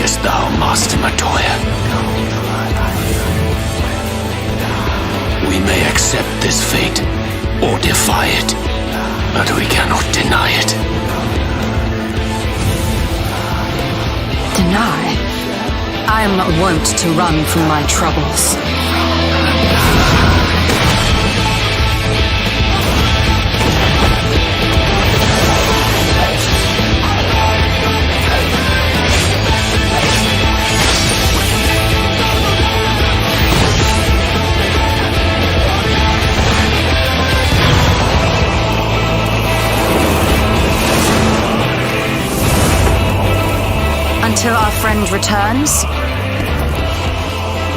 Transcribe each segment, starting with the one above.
sayest thou, Master Matoya? We may accept this fate, or defy it, but we cannot deny it. Deny? I am not wont to run from my troubles. Until our friend returns,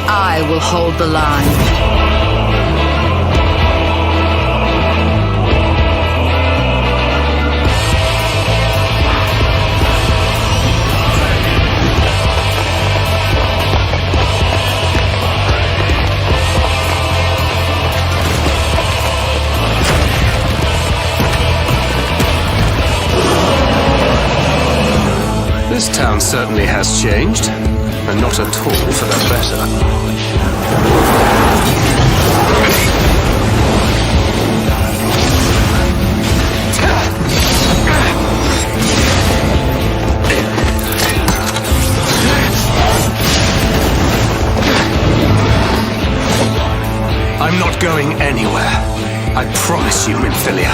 I will hold the line. This town certainly has changed, and not at all for the better. I'm not going anywhere. I promise you, Minfilia.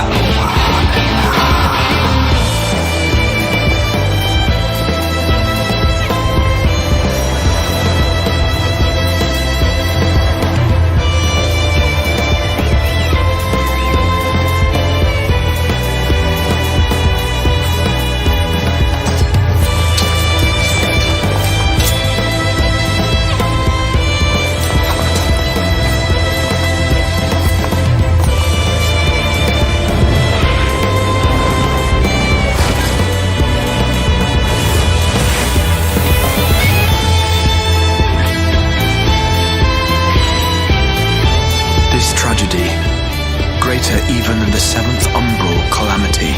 Greater even than the seventh umbral calamity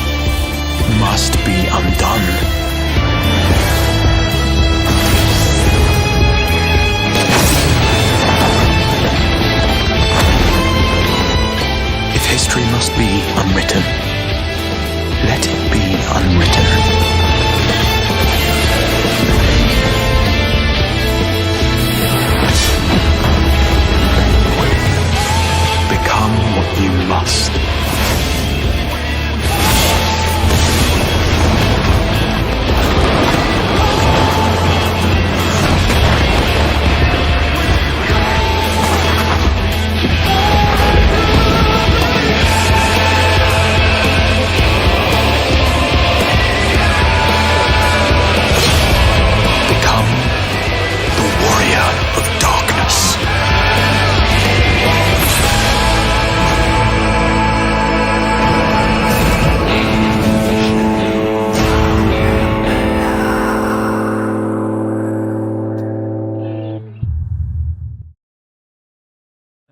must be undone. If history must be unwritten, let it be unwritten. Become what you must. Become the warrior of darkness.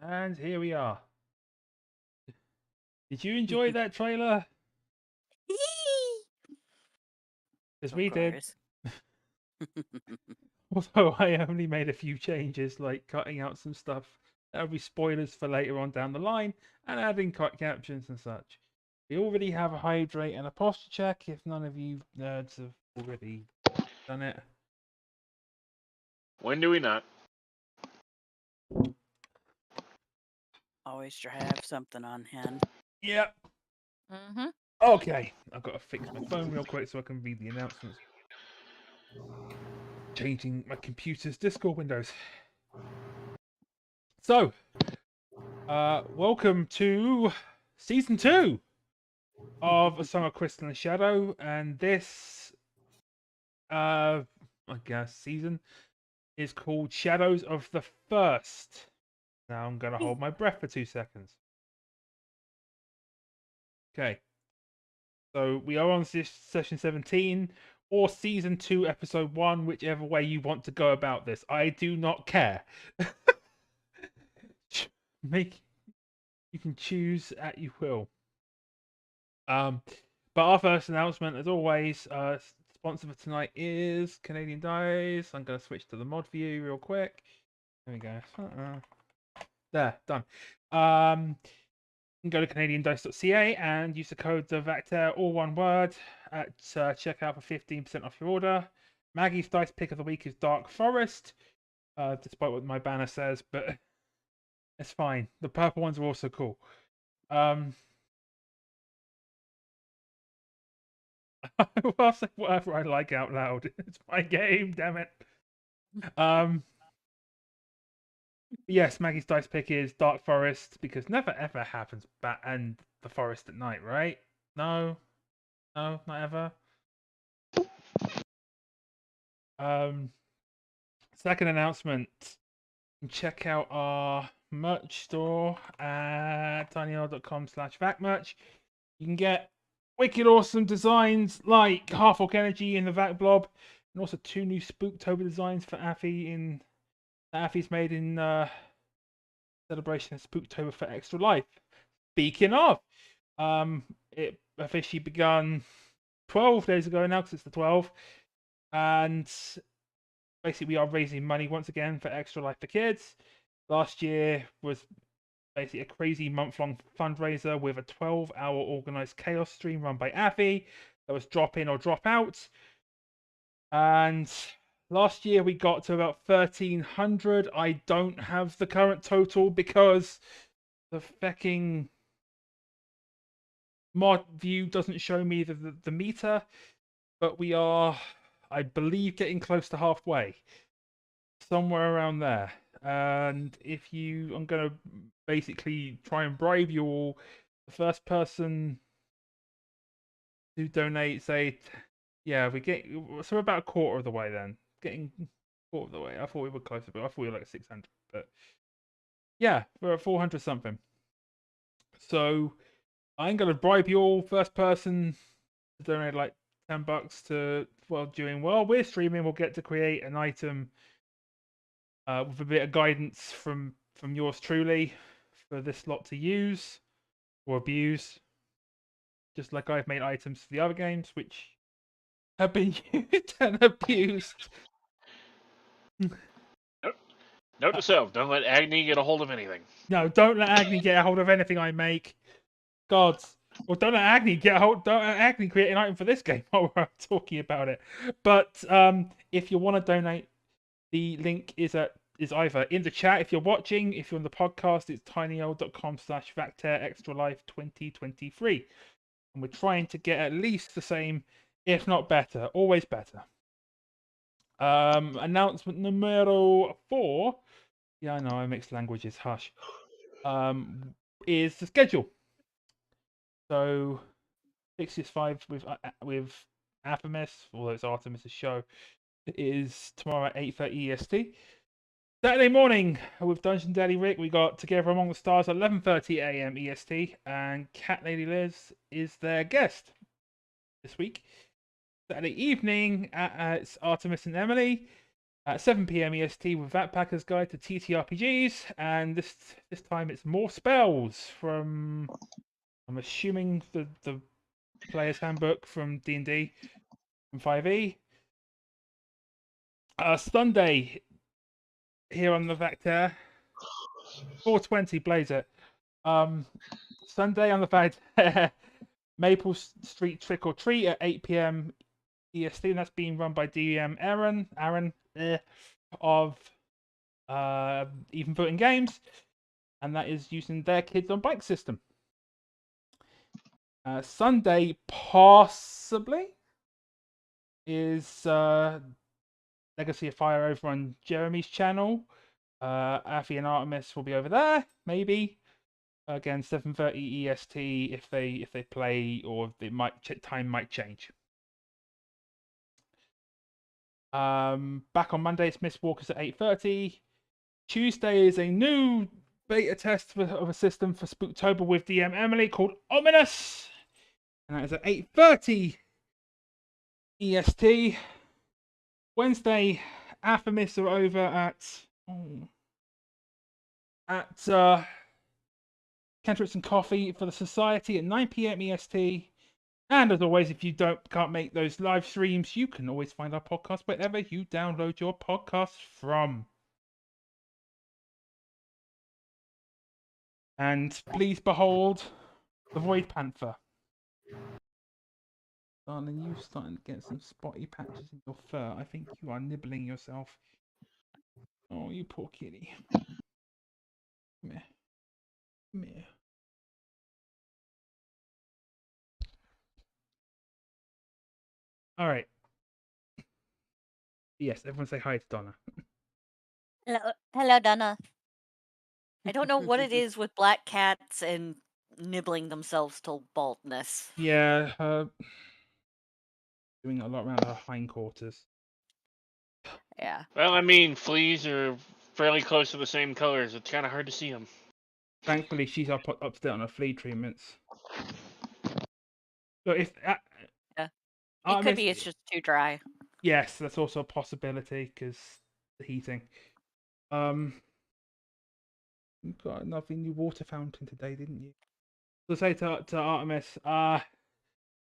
And here we are. Did you enjoy that trailer? Because we did. Although I only made a few changes, like cutting out some stuff. That'll be spoilers for later on down the line, and adding cut captions and such. We already have a hydrate and a posture check, if none of you nerds have already done it. When do we not? Always to have something on hand. Yep. Mm-hmm. Okay. I've got to fix my phone real quick so I can read the announcements. Changing my computer's Discord windows. So, welcome to Season 2 of A Song of Crystal and Shadow, and this, I guess, season is called Shadows of the First. Now I'm going to hold my breath for 2 seconds. Okay. So we are on session 17 or season 2, episode 1, whichever way you want to go about this. I do not care. You can choose at you will. But our first announcement, as always, sponsor for tonight is Canadian Dice. I'm going to switch to the mod view real quick. There we go. There, done. You can go to canadiandice.ca and use the code DEVACTER, all one word, at checkout for 15% off your order. Maggie's dice pick of the week is Dark Forest, despite what my banner says, but it's fine. The purple ones are also cool. I'll say whatever I like out loud. It's my game, damn it. Yes, Maggie's dice pick is Dark Forest because never ever happens and the forest at night, right? No, not ever. Second announcement. Check out our merch store at tinyurl.com/vacmerch. You can get wicked awesome designs like Half Orc Energy in the Vac Blob, and also 2 new Spooktober designs for Affy Affy's made in celebration of Spooktober for Extra Life. Speaking of, it officially begun 12 days ago now because it's the 12th, and basically we are raising money once again for Extra Life for Kids. Last year was basically a crazy month-long fundraiser with a 12-hour organized chaos stream run by Affy that was drop in or drop out. And last year we got to about 1,300. I don't have the current total because the fucking mod view doesn't show me the meter, but we are, I believe, getting close to halfway, somewhere around there. And I'm gonna basically try and bribe you all. The first person to donate, say, yeah, so we're about a quarter of the way then. Getting a quarter of the way. I thought we were closer, but I thought we were like 600. But yeah, we're at 400 something. So I'm gonna bribe you all. First person to donate like $10 to while we're streaming, we'll get to create an item with a bit of guidance from yours truly for this lot to use or abuse, just like I've made items for the other games which have been used and abused. Note to self: don't let Agni get a hold of anything. No, don't let Agni get a hold of anything I make. Gods. Well, don't let Agni don't let Agni create an item for this game while we're talking about it. But if you want to donate, the link is either in the chat if you're watching. If you're on the podcast, it's tinyurl.com/vacterextralife2023. And we're trying to get at least the same, if not better. Always better. Announcement numero 4. Yeah, I know, I mix languages, hush. Is the schedule. So, FFXIV with Artemis, although it's Artemis' show, is tomorrow at 8:30 EST. Saturday morning with Dungeon Daddy Rick, we got Together Among the Stars at 11:30 AM EST, and Cat Lady Liz is their guest this week. Saturday evening, it's Artemis and Emily at 7 PM EST with Vatpacker's Guide to TTRPGs, and this time it's more spells from, I'm assuming, the player's handbook from D&D from 5e. Sunday here on the Vector, 420 blaze it. Sunday on the Vector, Maple Street Trick or Treat at 8 PM EST, and that's being run by DM Aaron of Even Footing Games, and that is using their Kids on Bike system. Sunday possibly is Legacy of Fire over on Jeremy's channel. Affy and Artemis will be over there, maybe. Again, 7:30 EST if they play, or time might change. Back on Monday, it's Mistwalkers at 8:30. Tuesday is a new beta test of a system for Spooktober with DM Emily called Ominous, and that is at 8:30 EST. Wednesday, Artemis are over at Cantrips and Coffee for the Society at 9 PM EST, And as always, if you can't make those live streams, you can always find our podcast wherever you download your podcasts from. And please behold the Void Panther. Darling, you starting to get some spotty patches in your fur. I think you are nibbling yourself. Oh, you poor kitty. Come here. Come here. All right. Yes, everyone say hi to Donna. Hello, Donna. I don't know what it is with black cats and nibbling themselves till baldness. Yeah, doing a lot around her hindquarters. Yeah. Well, I mean, fleas are fairly close to the same colors. It's kind of hard to see them. Thankfully, she's up to date on her flea treatments. So if It could be it's just too dry. Yes, that's also a possibility because the heating. You got a lovely new water fountain today, didn't you? So say to Artemis,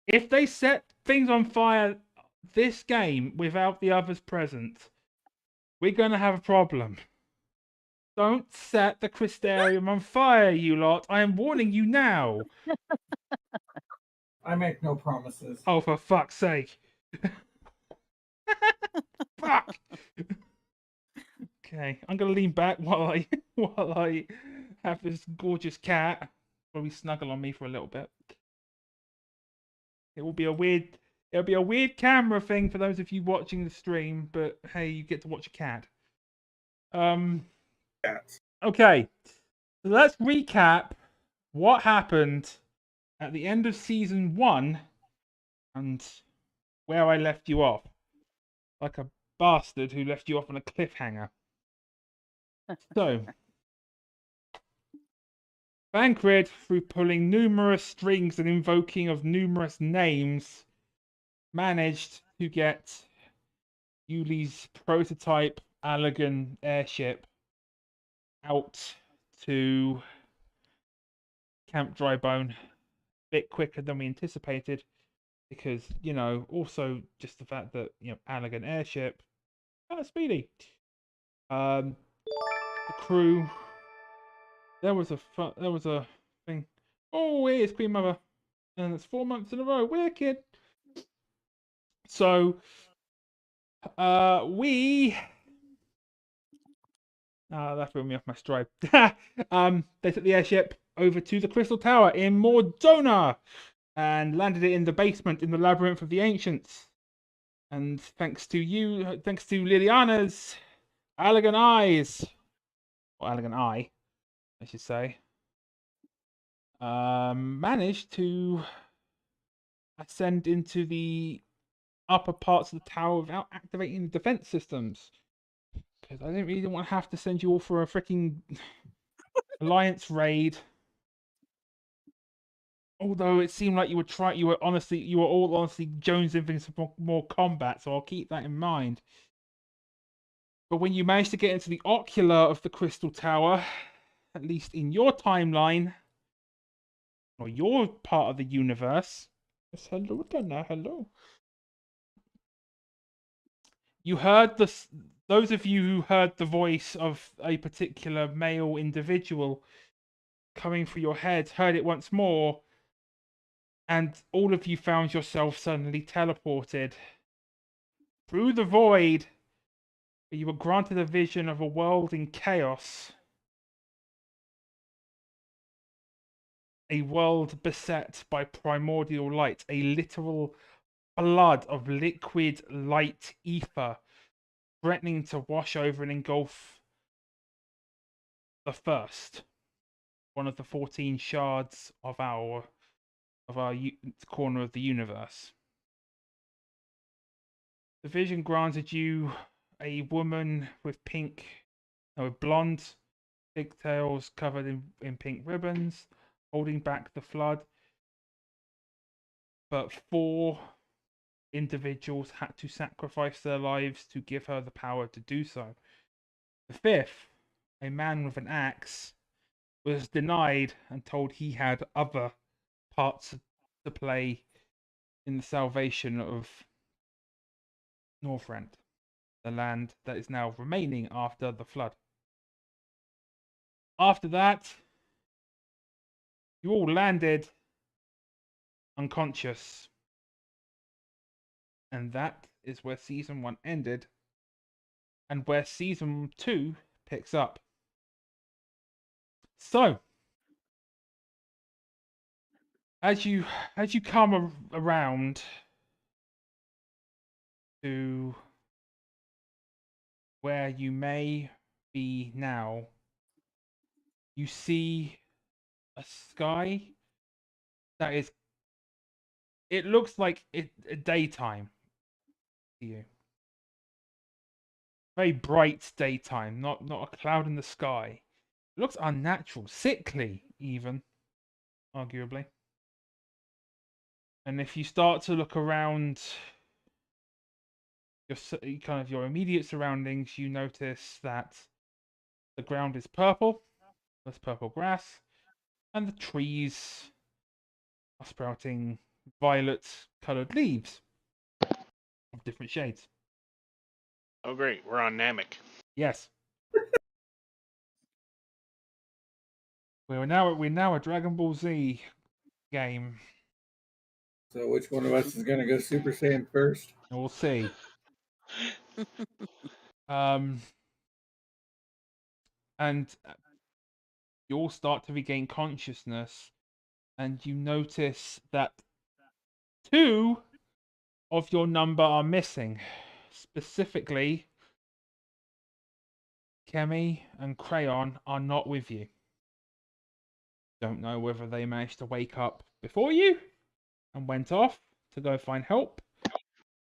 if they set things on fire this game without the others present, we're gonna have a problem. Don't set the Crystarium on fire, you lot. I am warning you now. I make no promises. Oh, for fuck's sake. Fuck. Okay, I'm gonna lean back while I have this gorgeous cat probably snuggle on me for a little bit. It'll be a weird camera thing for those of you watching the stream, but hey, you get to watch a cat. Cats. Okay, so let's recap what happened at the end of season 1 and where I left you off, like a bastard who left you off on a cliffhanger. So, Bancred, through pulling numerous strings and invoking of numerous names, managed to get Yuli's prototype Allagan airship out to Camp Drybone a bit quicker than we anticipated, because, you know, also just the fact that, you know, Allagan airship, kind of speedy. The crew, there was a thing. Oh, here's Queen Mother, and it's 4 months in a row. Wicked. So, that threw me off my stride. They took the airship over to the Crystal Tower in Mordona and landed it in the basement in the Labyrinth of the Ancients. And thanks to Liliana's Allagan Eyes, or Allagan Eye, I should say, managed to ascend into the upper parts of the tower without activating the defense systems. Because I didn't really want to have to send you all for a freaking Alliance raid. Although it seemed like you were all honestly jonesing for more combat, so I'll keep that in mind. But when you managed to get into the ocular of the Crystal Tower, at least in your timeline, or your part of the universe, yes, hello, Donna, hello. You heard those of you who heard the voice of a particular male individual coming through your head heard it once more, and all of you found yourself suddenly teleported through the void. You were granted a vision of a world in chaos, a world beset by primordial light, a literal flood of liquid light ether threatening to wash over and engulf the first, one of the 14 shards of our corner of the universe. The vision granted you a woman with blonde pigtails covered in pink ribbons, holding back the flood. But 4 individuals had to sacrifice their lives to give her the power to do so. The 5th, a man with an axe, was denied and told he had other parts to play in the salvation of Northrend, the land that is now remaining after the flood. After that, you all landed unconscious. And that is where Season 1 ended, and where Season 2 picks up. So, as you come around to where you may be now, you see a sky that is, it looks like a daytime to you. Very bright daytime, not a cloud in the sky. It looks unnatural, sickly even, arguably. And if you start to look around your immediate surroundings, you notice that the ground is purple. There's purple grass, and the trees are sprouting violet-colored leaves of different shades. Oh, great. We're on Namek. Yes. We're now a Dragon Ball Z game. So which one of us is going to go Super Saiyan first? We'll see. And you all start to regain consciousness, and you notice that 2 of your number are missing. Specifically, Kemi and Crayon are not with you. Don't know whether they managed to wake up before you and went off to go find help,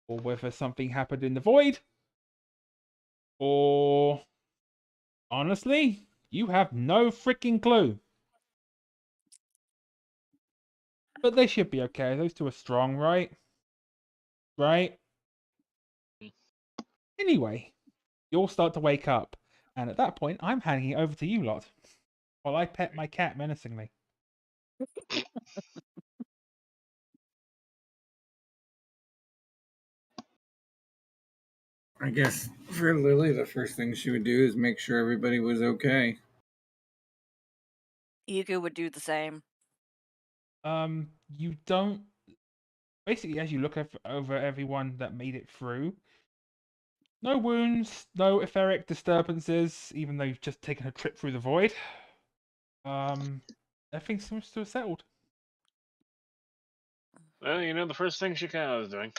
or whether something happened in the void, or honestly, you have no freaking clue. But they should be okay. Those 2 are strong, right? Right? Anyway, you all start to wake up, and at that point, I'm handing it over to you lot while I pet my cat menacingly. I guess for Lily, the first thing she would do is make sure everybody was okay. Yuku would do the same. You don't. Basically, as you look over everyone that made it through, no wounds, no etheric disturbances, even though you've just taken a trip through the void. Everything seems to have settled. Well, you know, the first thing Shikao is doing.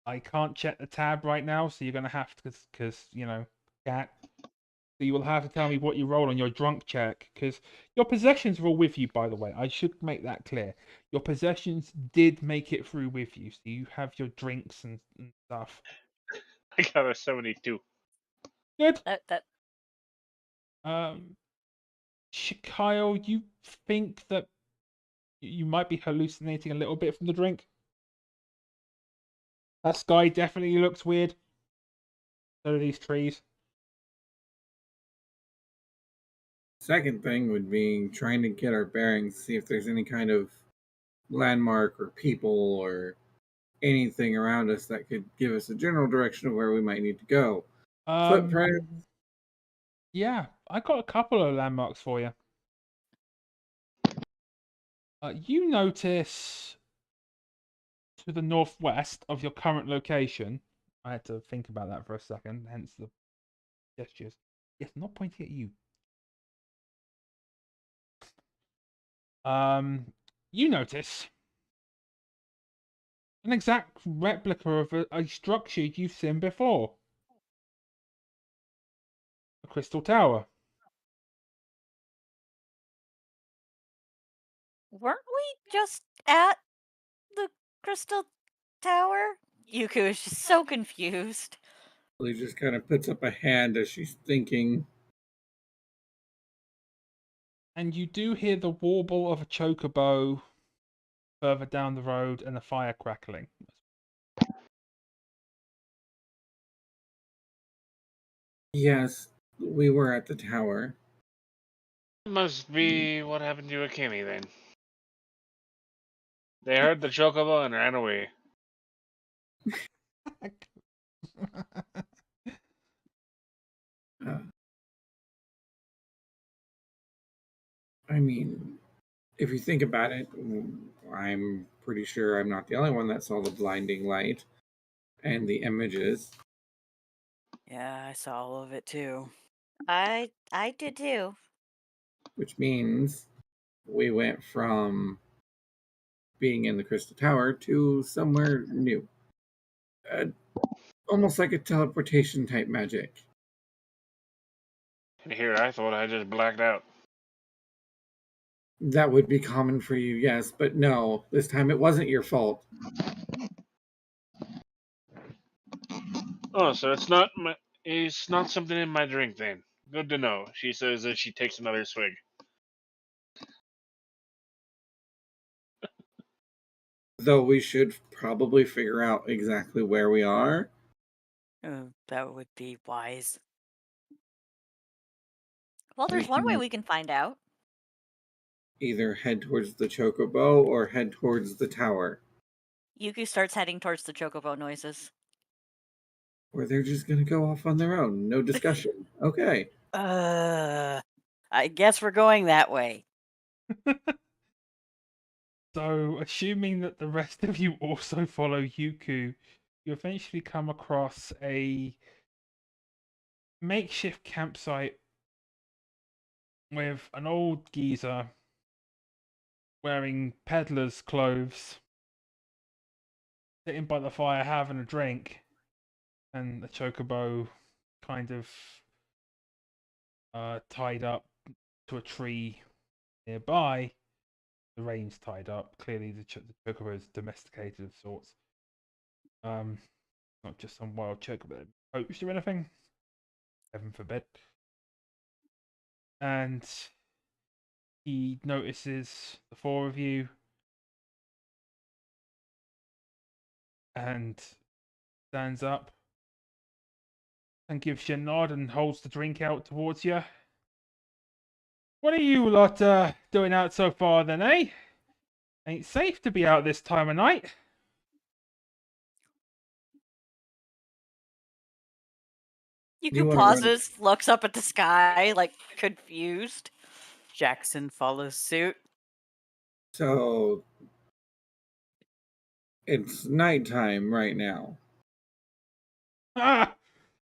I can't check the tab right now, so you're gonna have to, because you know, cat. So you will have to tell me what you roll on your drunk check, because your possessions are all with you, by the way. I should make that clear. Your possessions did make it through with you, so you have your drinks and stuff. I got a 72. Good. That Kyle, you think that you might be hallucinating a little bit from the drink? That sky definitely looks weird. So do these trees. Second thing would be trying to get our bearings, see if there's any kind of landmark or people or anything around us that could give us a general direction of where we might need to go. Footprint. Yeah, I got a couple of landmarks for you. You notice to the northwest of your current location. I had to think about that for a second, hence the gestures. Yes, not pointing at you. You notice an exact replica of a structure you've seen before. A crystal tower. weren't we just at the Crystal Tower? Yuku is just so confused. Lily just kind of puts up a hand as she's thinking. And you do hear the warble of a chocobo further down the road and a fire crackling. Yes, we were at the tower. Must be what happened to Akemi then. They heard the chocobo and ran away. Uh, I mean, if you think about it, I'm pretty sure I'm not the only one that saw the blinding light and the images, Yeah, I saw all of it too. I did too. which means we went from being in the Crystal Tower to somewhere new. Uh, Almost like a teleportation type magic. And here I thought I just blacked out. That would be common for you, yes, but no, this time it wasn't your fault. Oh, so it's not something in my drink then. Good to know. She says as she takes another swig. Though we should probably figure out exactly where we are. That would be wise. Well, We there's one way can we can find out. either head towards the Chocobo or head towards the tower. Yuku starts heading towards the chocobo noises. Or they're just gonna go off on their own. No discussion. Okay. I guess we're going that way. So, assuming that the rest of you also follow Yuku, you eventually come across a makeshift campsite with an old geezer wearing peddler's clothes, sitting by the fire having a drink, and the chocobo kind of tied up to a tree nearby. The reins tied up. Clearly, the chocobo is domesticated of sorts. Not just some wild chocobo poached or anything. Heaven forbid. And he notices the four of you and stands up and gives you a nod and holds the drink out towards you. What are you lot doing out so far then, eh? Ain't safe to be out this time of night. You Yuku want to run? pauses, looks up at the sky, like confused. Jackson follows suit. So it's nighttime right now. Ah,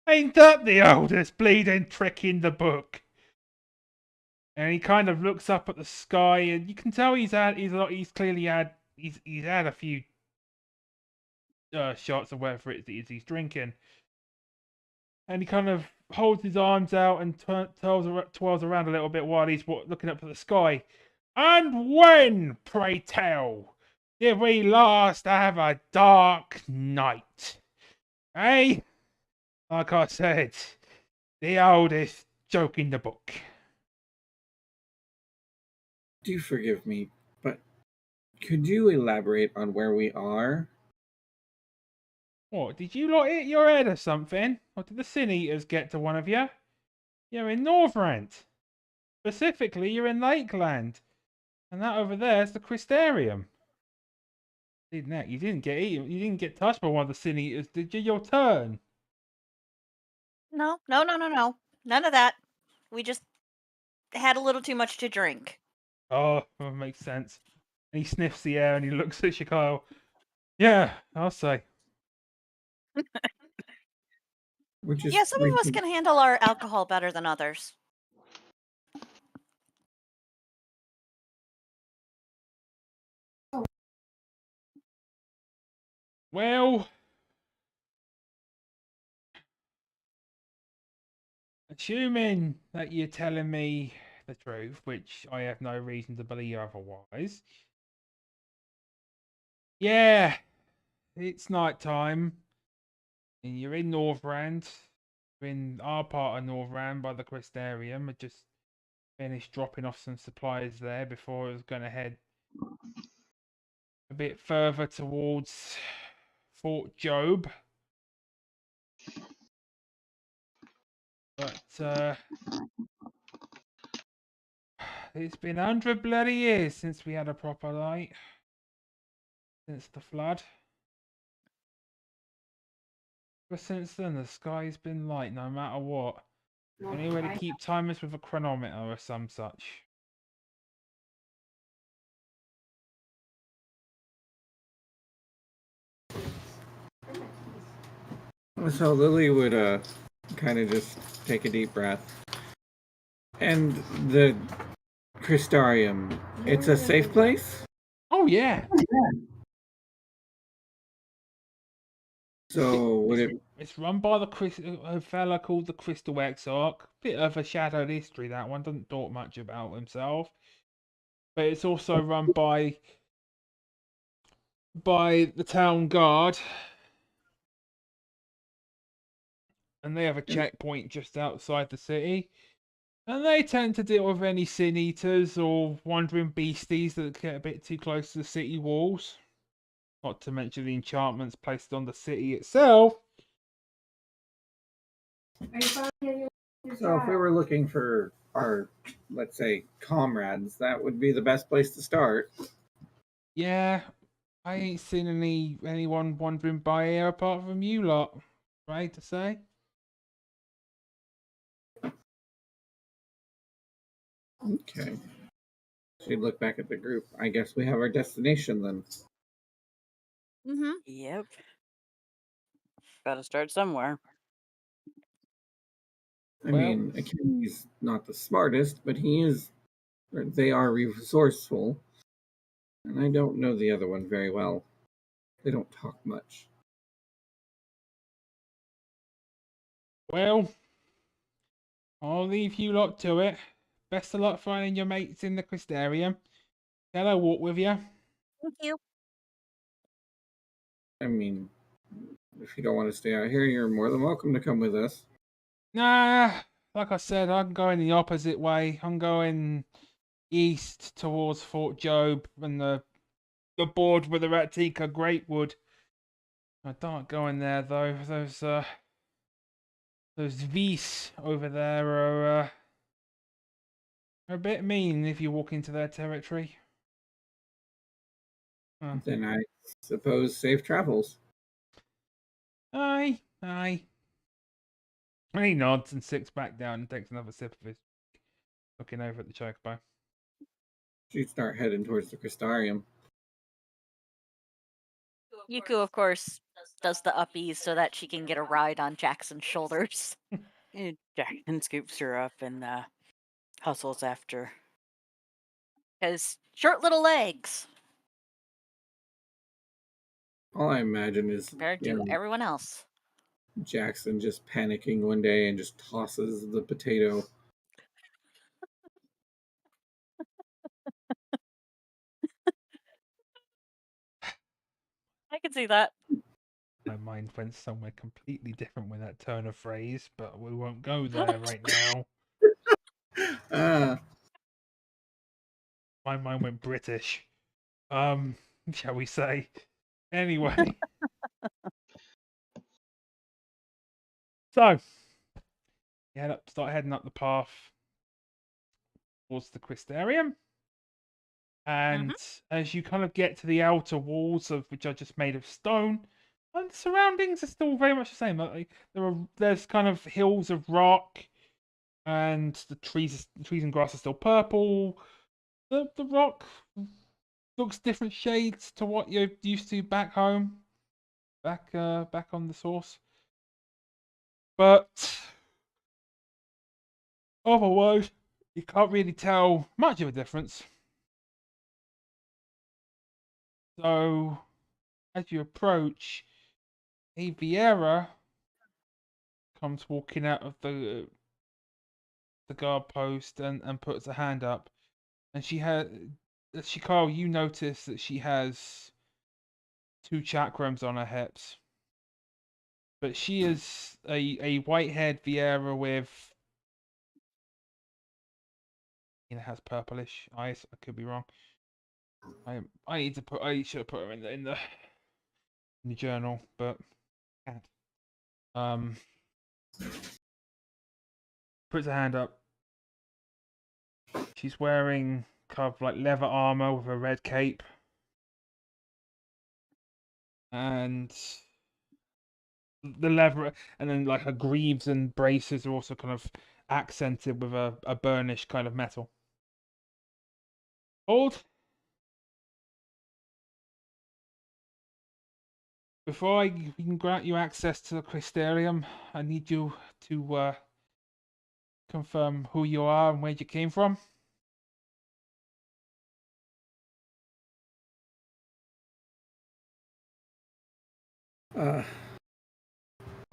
ain't that the oldest bleeding trick in the book? And he kind of looks up at the sky, and you can tell he's clearly had he's had a few shots of whatever it is he's drinking. And he kind of holds his arms out and twirls around a little bit while he's looking up at the sky. And when, pray tell, did we last have a dark night? Eh? Like I said, the oldest joke in the book. Do forgive me, but could you elaborate on where we are? What, did you lot hit your head or something? Or did the Sin Eaters get to one of you? You're in Northrant. Specifically, you're in Lakeland. And that over there is the Crystarium. You didn't get eaten. You didn't get touched by one of the Sin Eaters, did you? Your turn. No. None of that. We just had a little too much to drink. Oh, that makes sense. And he sniffs the air and he looks at Chicago. Yeah, I'll say. We're just Yeah, some of us can handle our alcohol better than others. Well, assuming that you're telling me the truth, which I have no reason to believe otherwise. Yeah, it's night time. And you're in Northrand. You're in our part of Northrand by the Crystarium. I just finished dropping off some supplies there before I was going to head a bit further towards Fort Job. But it's been 100 bloody years since we had a proper light. since the flood. But since then, the sky's been light no matter what. Only way to keep timers with a chronometer or some such. So Lily would kind of just take a deep breath. And the Crystarium, it's a safe place? Oh yeah. So would it? It's run by a fella called the Crystal Exarch. Bit of a shadowed history, that one. Doesn't talk much about himself. But it's also run by the town guard. And they have a checkpoint just outside the city. And they tend to deal with any sin eaters or wandering beasties that get a bit too close to the city walls. Not to mention the enchantments placed on the city itself. So if we were looking for our, let's say, comrades, that would be the best place to start. Yeah, I ain't seen anyone wandering by here apart from you lot. Right to say. Okay. She'd look back at the group. I guess we have our destination then. Mm-hmm. Yep. Gotta start somewhere. I Well- mean, Achilles not the smartest, but he is. Or they are resourceful, and I don't know the other one very well. They don't talk much. Well, I'll leave you lot to it. Best of luck finding your mates in the Crystarium. Shall I walk with you? Thank you. I mean, if you don't want to stay out here, you're more than welcome to come with us. Nah, like I said, I'm going the opposite way. I'm going east towards Fort Job and the board with the Ratika Greatwood. I don't go in there though. Those V's over there are a bit mean if you walk into their territory. Then I suppose safe travels. Aye. And he nods and sits back down and takes another sip of his, looking over at the chocobo. She'd start heading towards the Crystarium. Yuku, of course, does the uppies so that she can get a ride on Jackson's shoulders. Jackson scoops her up and hustles after. Because short little legs All I imagine is compared to everyone else. Jackson just panicking one day and just tosses the potato. I can see that. My mind went somewhere completely different with that turn of phrase, but we won't go there right now. My mind went British. Shall we say? Anyway. So, start heading up the path towards the Crystarium. And as you kind of get to the outer walls, of which are just made of stone, and the surroundings are still very much the same. Like, there's kind of hills of rock, and the trees and grass are still purple. The rock looks different shades to what you're used to back home, back on the source. But otherwise, you can't really tell much of a difference. So, as you approach, a Vieira comes walking out of the guard post and puts a hand up, and Carl, you notice that she has 2 chakrams on her hips, but she is a white-haired Vieira with, has purplish eyes. I could be wrong. I should have put her in the journal, but can't. Puts her hand up. She's wearing kind of like leather armor with a red cape. and the leather, and then like her greaves and braces are also kind of accented with a burnished kind of metal. Hold. Before I can grant you access to the Crystarium, I need you to confirm who you are and where you came from.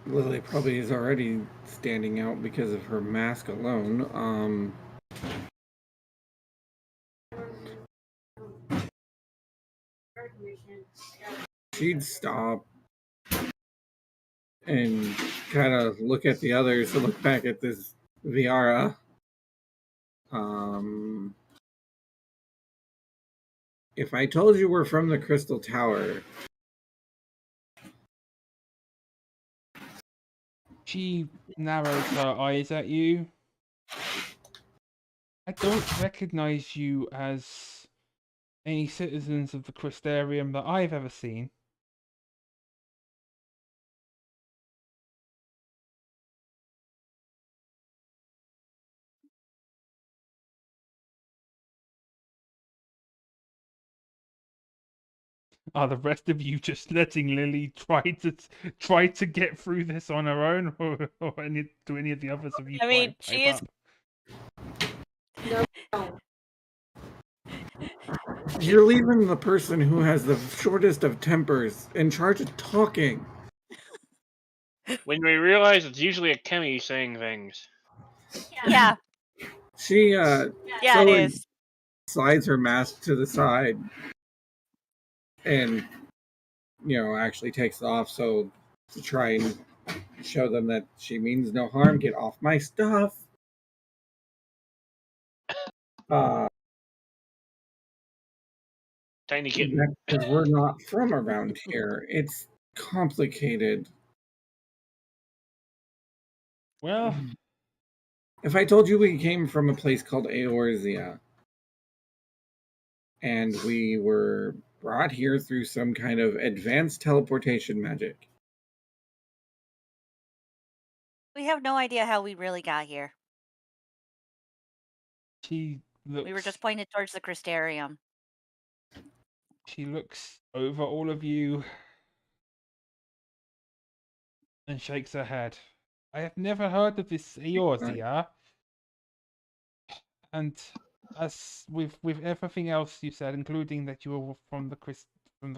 Lily probably is already standing out because of her mask alone. She'd stop and kind of look at the others, to look back at this Viara. If I told you we're from the Crystal Tower, She narrows her eyes at you. I don't recognize you as any citizens of the Crystarium that I've ever seen. Are the rest of you just letting Lily try to get through this on her own, or do any of the others of you I mean, pipe she is. up? you're leaving the person who has the shortest of tempers in charge of talking. When we realize it's usually a Kemi saying things. Yeah, She yeah, it slowly is. slides her mask to the side and actually takes it off, so to try and show them that she means no harm. Get off my stuff. Tiny kitten. Because we're not from around here. It's complicated. Well, If I told you we came from a place called Eorzea, and we were brought here through some kind of advanced teleportation magic. We have no idea how we really got here. she looks. We were just pointed towards the Crystarium. She looks over all of you and shakes her head. I have never heard of this Eorzea. And as with everything else you said, including that you were from the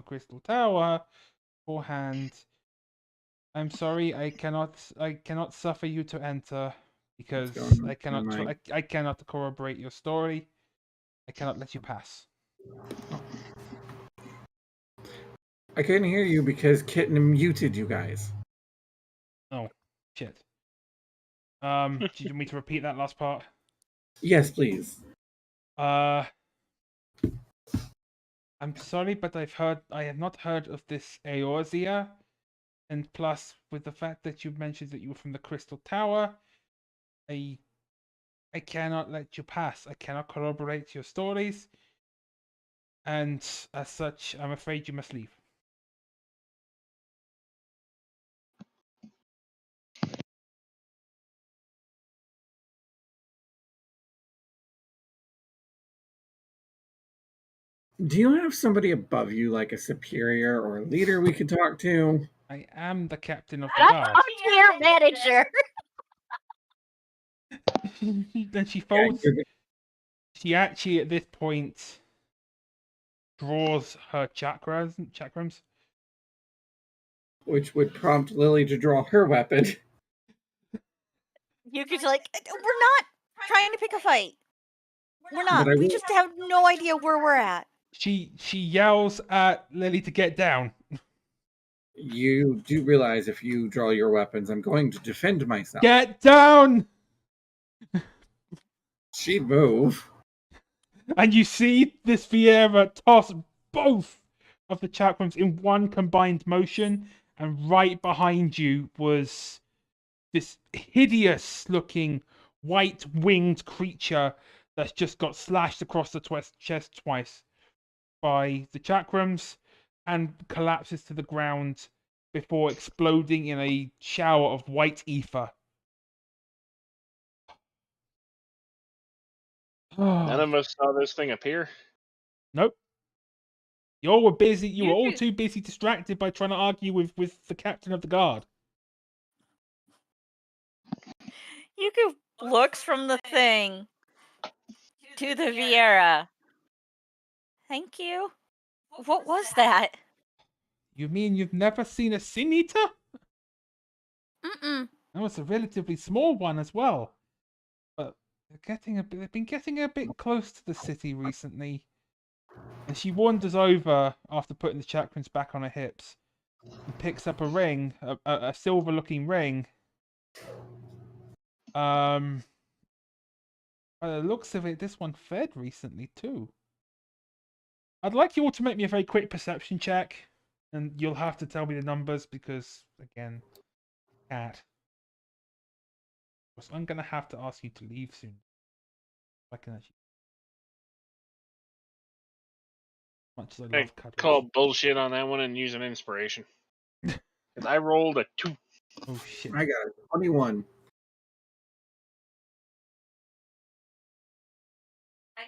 Crystal Tower beforehand, I'm sorry, I cannot suffer you to enter because I cannot corroborate your story. I cannot let you pass. I couldn't hear you because Kitten muted you guys. Oh, shit. Do you want me to repeat that last part? Yes, please. I'm sorry, but I have not heard of this Eorzea. And plus, with the fact that you mentioned that you were from the Crystal Tower, I cannot let you pass. I cannot corroborate your stories. And as such, I'm afraid you must leave. Do you have somebody above you, like a superior or a leader we could talk to? I am the captain of the guard. I'm your manager. Then she folds. She actually, at this point, draws her chakrams. Which would prompt Lily to draw her weapon. You could like, we're not trying to pick a fight. We're not. But I We will- just have no idea where we're at. She yells at Lily to get down. You do realize if you draw your weapons, I'm going to defend myself. Get down! She'd move. And you see this Vieira toss both of the chakrams in one combined motion, and right behind you was this hideous-looking white-winged creature that's just got slashed across the chest twice by the chakrams. and collapses to the ground before exploding in a shower of white ether. None of us saw this thing appear. Nope. You all were busy. You were You all could- too busy distracted by trying to argue with the captain of the guard. Yuku looks from the thing to the Vieira. Thank you. What was that? You mean you've never seen a sin eater? Mm-mm. That was a relatively small one as well. But they've been getting a bit close to the city recently. And she wanders over after putting the chakrams back on her hips and picks up a ring, a silver-looking ring. By the looks of it, this one fed recently too. I'd like you all to make me a very quick perception check, and you'll have to tell me the numbers because, again, cat. I'm gonna have to ask you to leave soon. I can actually. Much as I I love cuddles. call bullshit on that one and use an inspiration. 'Cause I rolled a 2. Oh shit! I got a 21.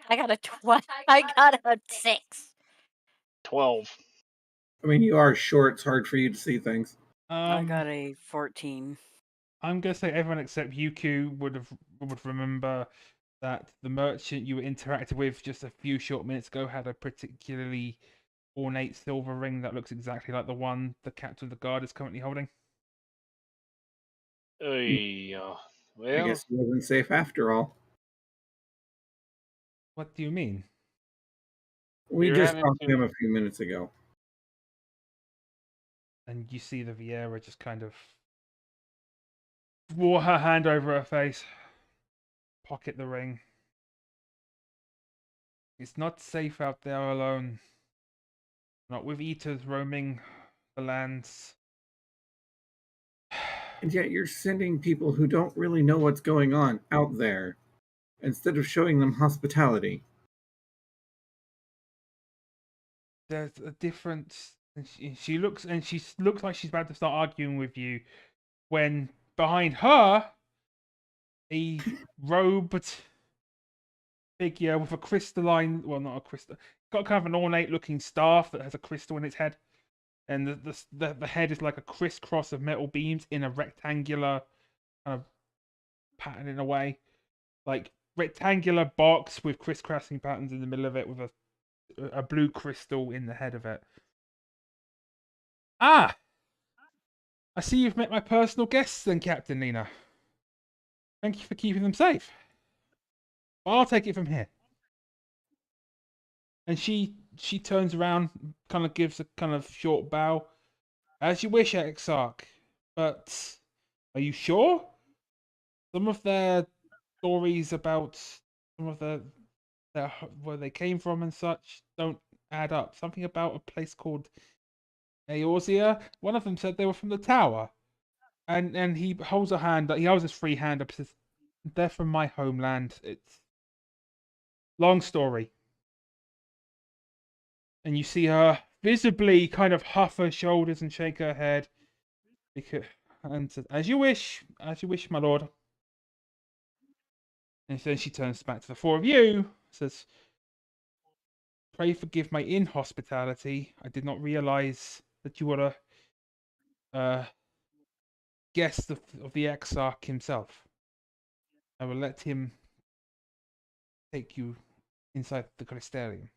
I got a 20. I got a 6. 12. I mean, you are short. It's hard for you to see things. I got a 14. I'm gonna say everyone except Yuku would remember that the merchant you interacted with just a few short minutes ago had a particularly ornate silver ring that looks exactly like the one the captain of the guard is currently holding. Oy, I well, guess it wasn't safe after all. What do you mean? We You're just having talked to to- him a few minutes ago. And you see the Vieira just kind of wore her hand over her face, pocket the ring. It's not safe out there alone. Not with eaters roaming the lands. And yet you're sending people who don't really know what's going on out there instead of showing them hospitality. There's a difference. And she looks like she's about to start arguing with you when behind her a robed figure with a crystalline, well, not a crystal, got kind of an ornate looking staff that has a crystal in its head, and the head is like a crisscross of metal beams in a rectangular kind of pattern in a way, like rectangular box with crisscrossing patterns in the middle of it with a blue crystal in the head of it. Ah, I see you've met my personal guests then, Captain Nina. Thank you for keeping them safe. I'll take it from here. And she turns around, kind of gives a kind of short bow. As you wish, Exarch. But are you sure? Some of their stories about some of their where they came from and such don't add up. Something about a place called Aosia. One of them said they were from the tower. And he holds a hand. He holds his free hand up. Says, "They're from my homeland. It's long story." And you see her visibly kind of huff her shoulders and shake her head, and says, "As you wish, my lord." And then she turns back to the four of you, says, "Pray forgive my inhospitality. I did not realize that you were a guest of the Exarch himself. I will let him take you inside the Crystarium."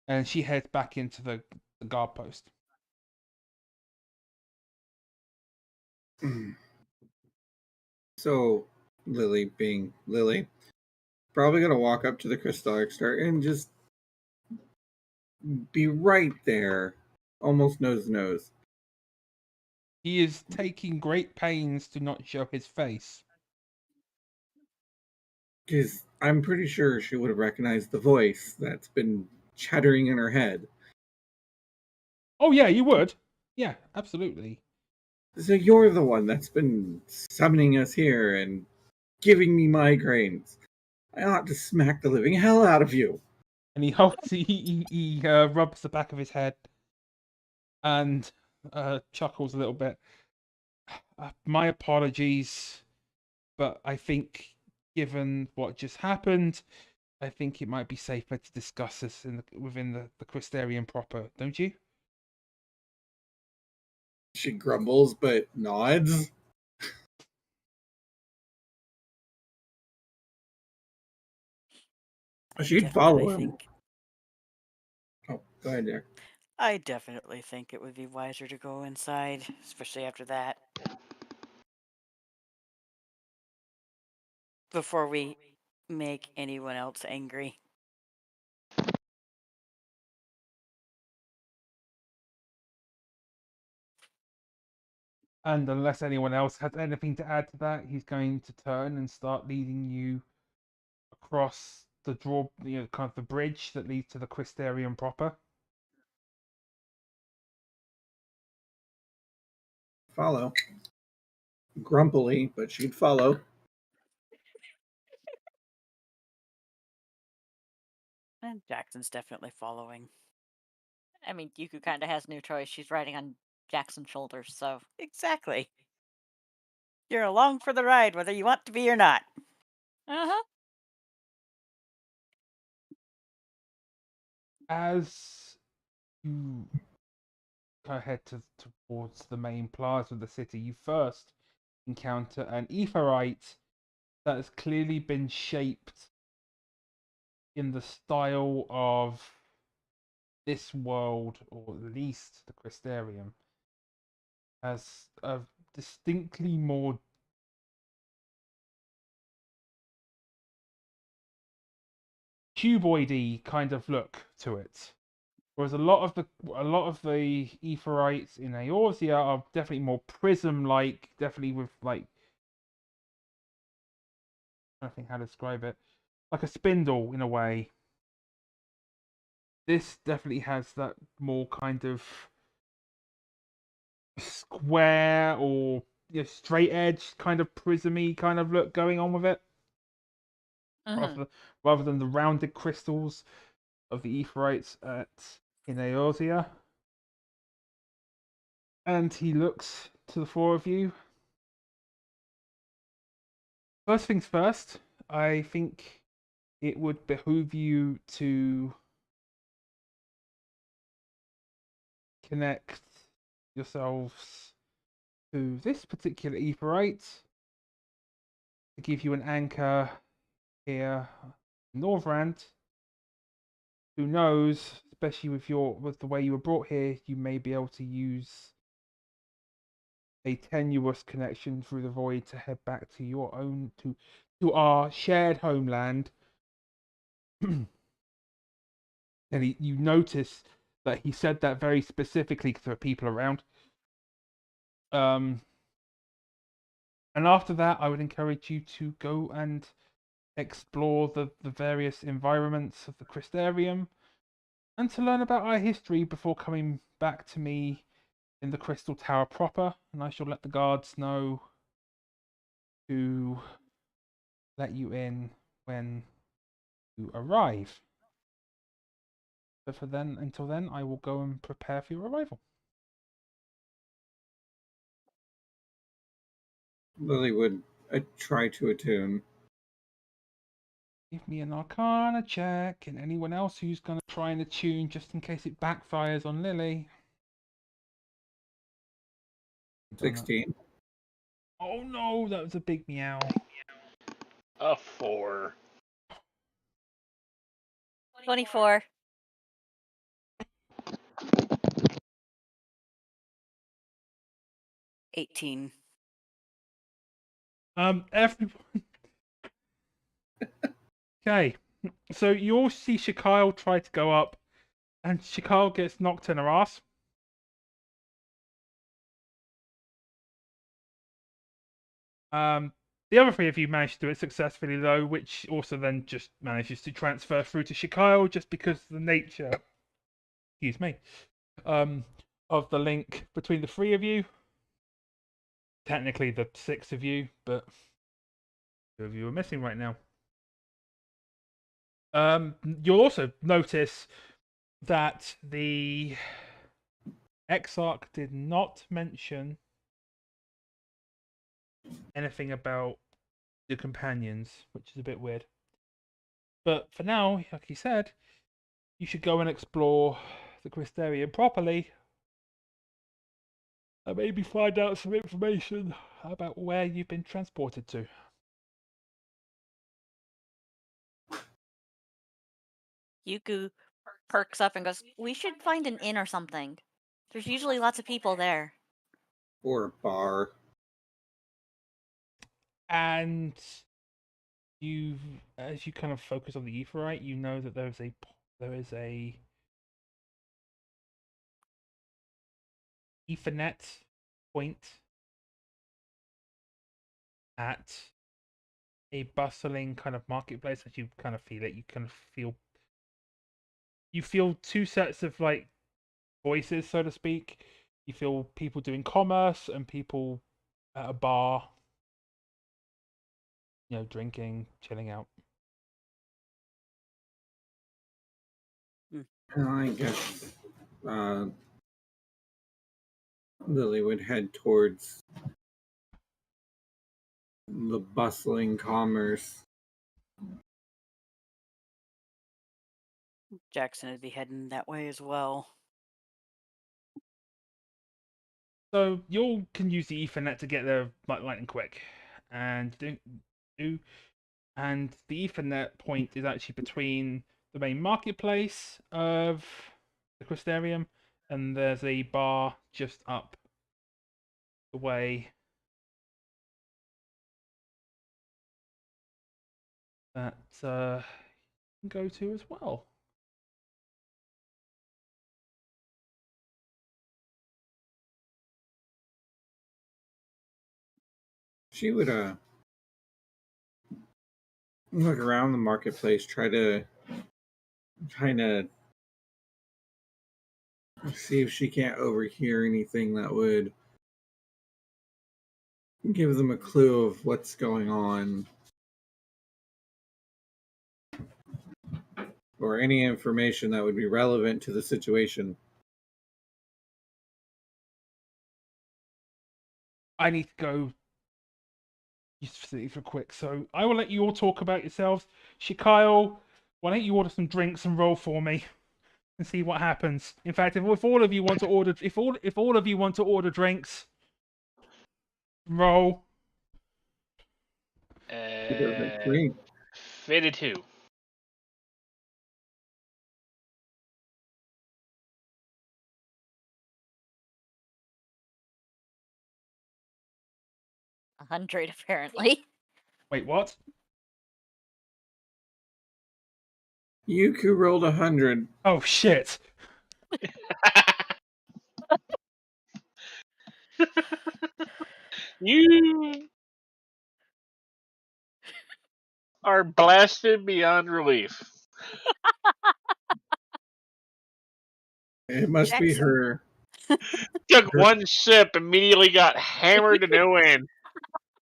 And she heads back into the guard post. So, Lily, being Lily, probably going to walk up to the Crystallic Star and just be right there, almost nose to nose. He is taking great pains to not show his face. Because I'm pretty sure she would have recognized the voice that's been chattering in her head. Oh yeah, you would. Yeah, absolutely. So you're the one that's been summoning us here and giving me migraines. I ought to smack the living hell out of you. And he holds, he rubs the back of his head. and chuckles a little bit. My apologies, but I think, given what just happened, I think it might be safer to discuss this within the Crystarium proper, don't you? She grumbles but nods. She'd follow him. Oh, go ahead, Jack. I definitely think it would be wiser to go inside, especially after that. Before we make anyone else angry. And unless anyone else has anything to add to that, he's going to turn and start leading you across the kind of the bridge that leads to the Crystarium proper. Follow. Grumpily, but she'd follow. And Jackson's definitely following. I mean, Yuku kind of has no choice. She's riding on Jackson's shoulders, so. Exactly. You're along for the ride, whether you want to be or not. Uh-huh. As you head towards the main plaza of the city, you first encounter an etherite that has clearly been shaped in the style of this world, or at least the Crystarium, has a distinctly more cuboidy kind of look to it. Whereas a lot of the etherites in Eorzea are definitely more prism-like, definitely with like, I don't think how to describe it, like a spindle in a way. This definitely has that more kind of square or straight edge kind of prismy kind of look going on with it, rather than the rounded crystals of the etherites in Eorzea. And he looks to the four of you. First things first, I think it would behoove you to connect yourselves to this particular etherite to give you an anchor here in Northrend. Who knows, especially with the way you were brought here, you may be able to use a tenuous connection through the void to head back to your own to our shared homeland. And you notice that he said that very specifically to the people around. And after that, I would encourage you to go and explore the various environments of the Crystarium and to learn about our history before coming back to me in the Crystal Tower proper. And I shall let the guards know to let you in when you arrive. But until then, I will go and prepare for your arrival. Lily would try to attune. Give me an Arcana check, and anyone else who's going to try and attune just in case it backfires on Lily. 16. Oh no, that was a big meow. A 4. 24. $18. Everyone. Okay, so you all see Shakile try to go up, and Shakile gets knocked in her ass. The other three of you managed to do it successfully, though, which also then just manages to transfer through to Shakile, just because of the nature, excuse me, of the link between the three of you. Technically, the six of you, but two of you are missing right now. You'll also notice that the Exarch did not mention anything about the companions, which is a bit weird. But for now, like he said, you should go and explore the Crystarium properly and maybe find out some information about where you've been transported to. Yuku perks up and goes, "We should find an inn or something. There's usually lots of people there." Or a bar. And you, as you kind of focus on the Aetheryte, you know that there is a Ethernet point at a bustling kind of marketplace. As you kind of feel it, you feel two sets of like voices, so to speak. You feel people doing commerce and people at a bar, drinking, chilling out. I guess Lily would head towards the bustling commerce. Jackson would be heading that way as well. So you can use the Ethernet to get there like lightning quick, and and the Ethernet point is actually between the main marketplace of the Crystarium, and there's a bar just up the way that you can go to as well. She would look around the marketplace, try to see if she can't overhear anything that would give them a clue of what's going on, or any information that would be relevant to the situation. I need to go use the facility for quick, so I will let you all talk about yourselves. Shikyle, why don't you order some drinks and roll for me and see what happens? In fact, if all of you want to order, if all of you want to order drinks, roll. Great. 52. $100 apparently. Wait, what? Yuku rolled 100. Oh shit! You are blasted beyond relief. It must be Jackson. her. Took one sip, immediately got hammered to no end.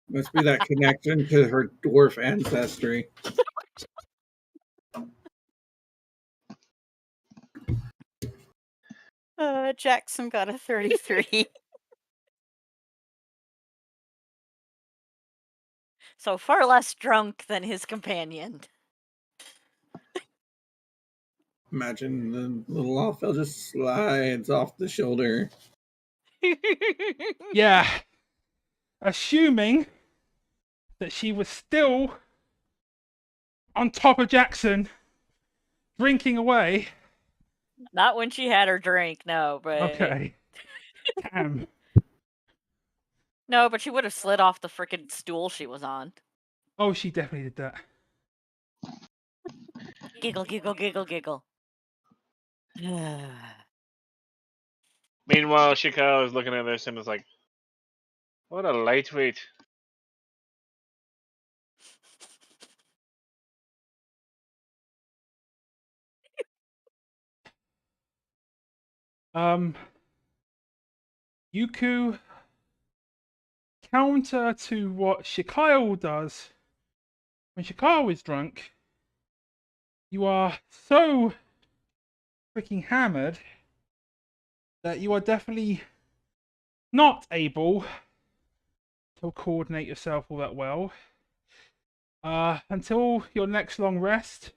Must be that connection to her dwarf ancestry. Jackson got a 33. So far less drunk than his companion. Imagine the little Alfel just slides off the shoulder. Yeah. Assuming that she was still on top of Jackson, drinking away. Not when she had her drink, no, but... Okay. Damn. No, but she would have slid off the frickin' stool she was on. Oh, she definitely did that. Giggle, giggle, giggle, giggle. Meanwhile, Shikao is looking at this and is like, what a lightweight. Yuku, counter to what Shikyle does when Shikyle is drunk, you are so freaking hammered that you are definitely not able to coordinate yourself all that well. Until your next long rest,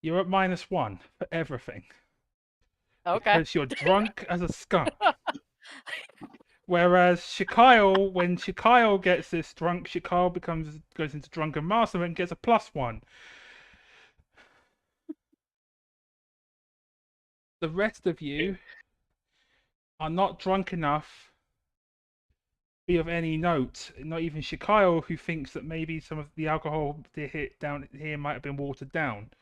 you're at -1 for everything. Okay. Because you're drunk as a skunk. Whereas Shikyle, when Shikyle gets this drunk, Shikyle goes into drunken master and gets a +1. The rest of you are not drunk enough to be of any note. Not even Shikyle, who thinks that maybe some of the alcohol down here might have been watered down.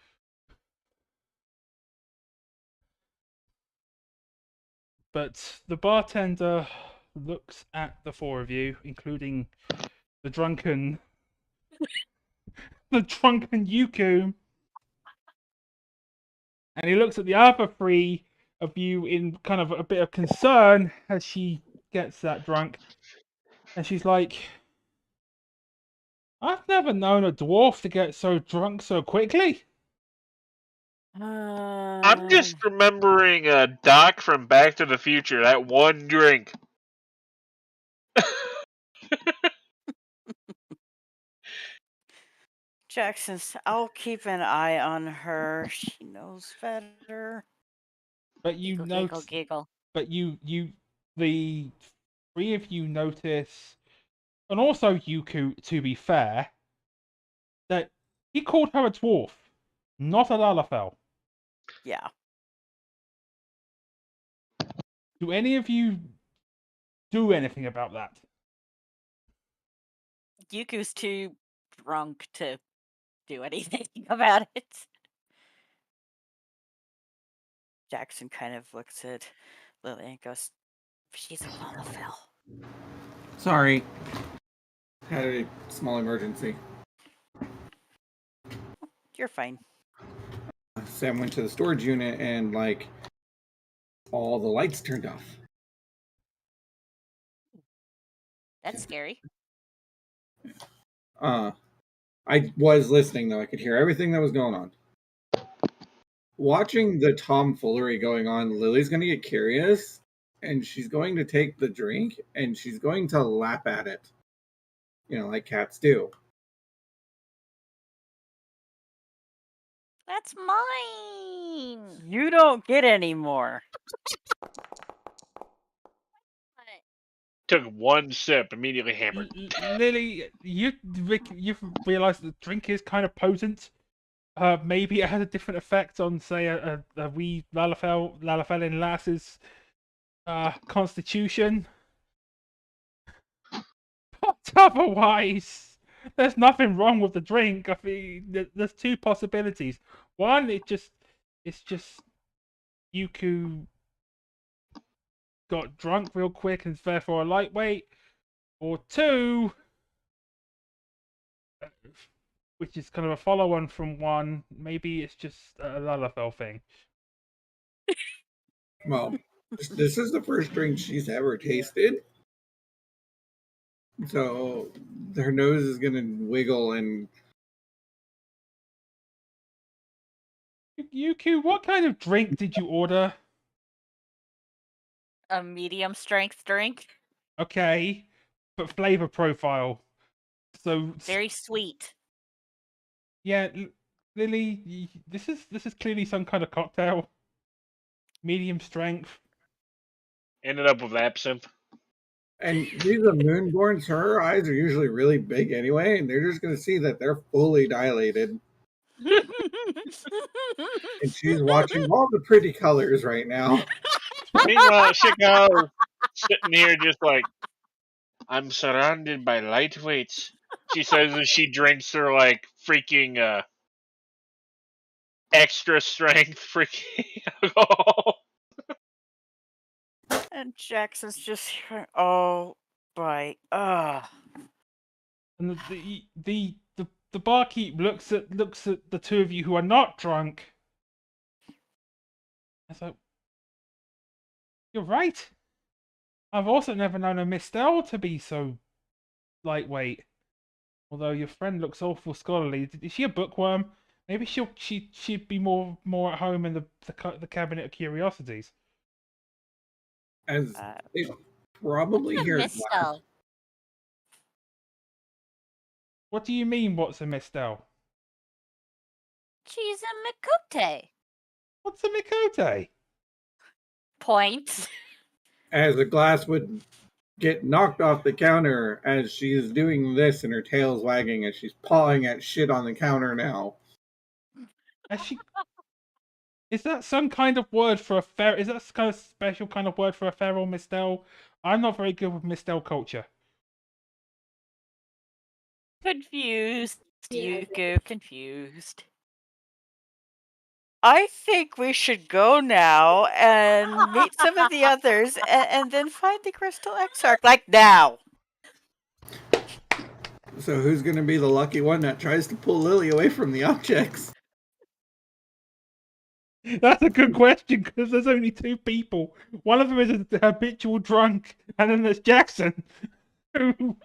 But the bartender looks at the four of you, including the drunken Yuku, and he looks at the other three of you in kind of a bit of concern as she gets that drunk, and she's like, I've never known a dwarf to get so drunk so quickly. I'm just remembering Doc from Back to the Future, that one drink. Jackson's. I'll keep an eye on her. She knows better. But you Giggle, notice, giggle. but the three of you notice, and also Yuku, to be fair, that he called her a dwarf, not a Lalafell. Yeah. Do any of you do anything about that? Yuku's too drunk to do anything about it. Jackson kind of looks at Lily and goes, she's a Lalafell. Sorry. Had a small emergency. You're fine. Sam went to the storage unit and, like, all the lights turned off. That's scary. I was listening, though. I could hear everything that was going on. Watching the tomfoolery going on, Lily's going to get curious, and she's going to take the drink, and she's going to lap at it. You know, like cats do. That's mine. You don't get any more. Took one sip, immediately hammered. Lily, you've realised the drink is kind of potent. Maybe it has a different effect on, say, a wee Lalafell lass's constitution. But otherwise, there's nothing wrong with the drink. I mean, there's two possibilities. One, it's just Yuku got drunk real quick and therefore a lightweight, or two, which is kind of a follow-on from one, maybe it's just a Lalafell thing. Well, this is the first drink she's ever tasted. So her nose is going to wiggle and... Yuku, what kind of drink did you order? A medium strength drink. Okay, but flavor profile. So Very sweet. yeah, Lily, this is clearly some kind of cocktail. Medium strength. Ended up with absinthe. And these are moonborns. Her eyes are usually really big anyway, and they're just going to see that they're fully dilated. And she's watching all the pretty colors right now. Meanwhile, Chico sitting here just like, I'm surrounded by lightweights. She says as she drinks her like freaking extra strength freaking alcohol. And Jackson's just, oh, right. And the barkeep looks at the two of you who are not drunk. It's like, you're right. I've also never known a Miss Dell to be so lightweight. Although your friend looks awful scholarly. Is she a bookworm? Maybe she'd be more at home in the cabinet of curiosities. As they probably hear it laugh. Mistel. What do you mean? What's a mistel? She's a Mikote. What's a mikote? Points. As the glass would get knocked off the counter as she's doing this and her tail's wagging as she's pawing at shit on the counter now. Is that some kind of word for a feral? Is that kind of special kind of word for a feral mistel? I'm not very good with mistel culture. Confused. Yuku, confused. I think we should go now and meet some of the others and then find the Crystal Exarch. Like now. So who's going to be the lucky one that tries to pull Lily away from the objects? That's a good question because there's only two people. One of them is a habitual drunk, and then there's Jackson, who's